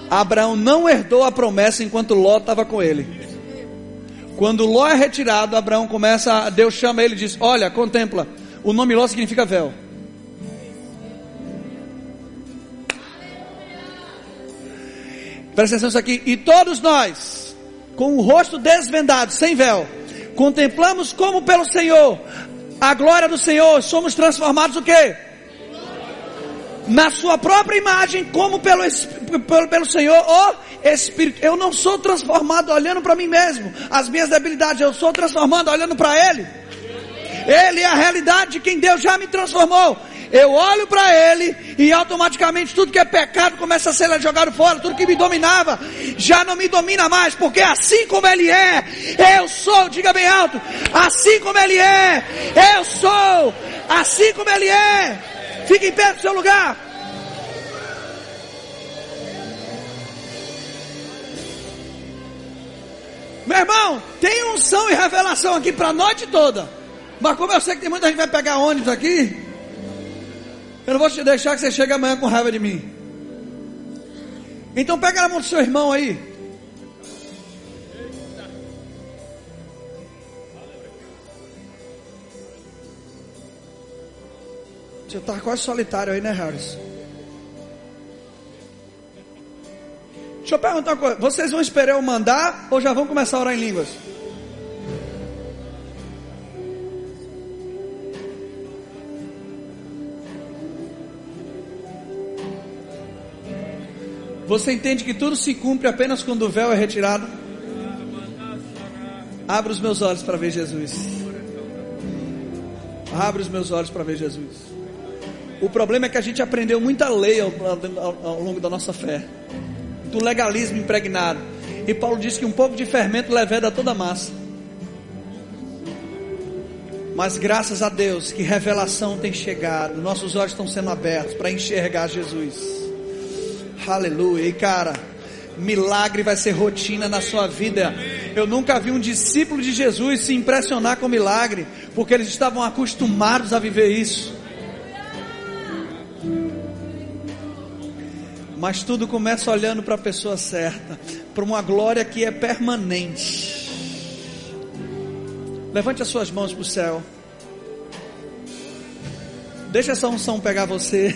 Abraão não herdou a promessa enquanto Ló estava com ele. Quando Ló é retirado, Abraão começa, Deus chama ele e diz: olha, contempla, o nome Ló significa véu. Presta atenção nisso aqui. E todos nós, com o rosto desvendado, sem véu, contemplamos como pelo Senhor a glória do Senhor, somos transformados o quê? Na sua própria imagem, como pelo Senhor, o Espírito. Eu não sou transformado olhando para mim mesmo, as minhas debilidades, eu sou transformado olhando para Ele. Ele é a realidade de quem Deus já me transformou. Eu olho para Ele e automaticamente tudo que é pecado começa a ser jogado fora. Tudo que me dominava já não me domina mais, porque assim como Ele é, eu sou. Diga bem alto: assim como Ele é, eu sou. Assim como Ele é. Fique em pé no seu lugar. Meu irmão, tem unção e revelação aqui para a noite toda. Mas como eu sei que tem muita gente que vai pegar ônibus aqui, eu não vou te deixar que você chegue amanhã com raiva de mim. Então pega na mão do seu irmão aí. Você está quase solitário aí, né, Harris? Deixa eu perguntar uma coisa. Vocês vão esperar eu mandar ou já vão começar a orar em línguas? Você entende que tudo se cumpre apenas quando o véu é retirado? Abra os meus olhos para ver Jesus. Abra os meus olhos para ver Jesus. O problema é que a gente aprendeu muita lei ao longo da nossa fé, do legalismo impregnado. E Paulo diz que um pouco de fermento leveda toda a massa. Mas graças a Deus que revelação tem chegado, nossos olhos estão sendo abertos para enxergar Jesus. Aleluia. E cara, milagre vai ser rotina na sua vida. Eu nunca vi um discípulo de Jesus se impressionar com milagre, porque eles estavam acostumados a viver isso. Mas tudo começa olhando para a pessoa certa, para uma glória que é permanente. Levante as suas mãos para o céu. Deixa essa unção pegar você.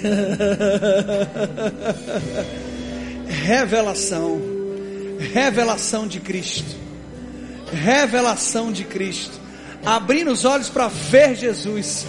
Revelação. Revelação de Cristo. Revelação de Cristo. Abrindo os olhos para ver Jesus.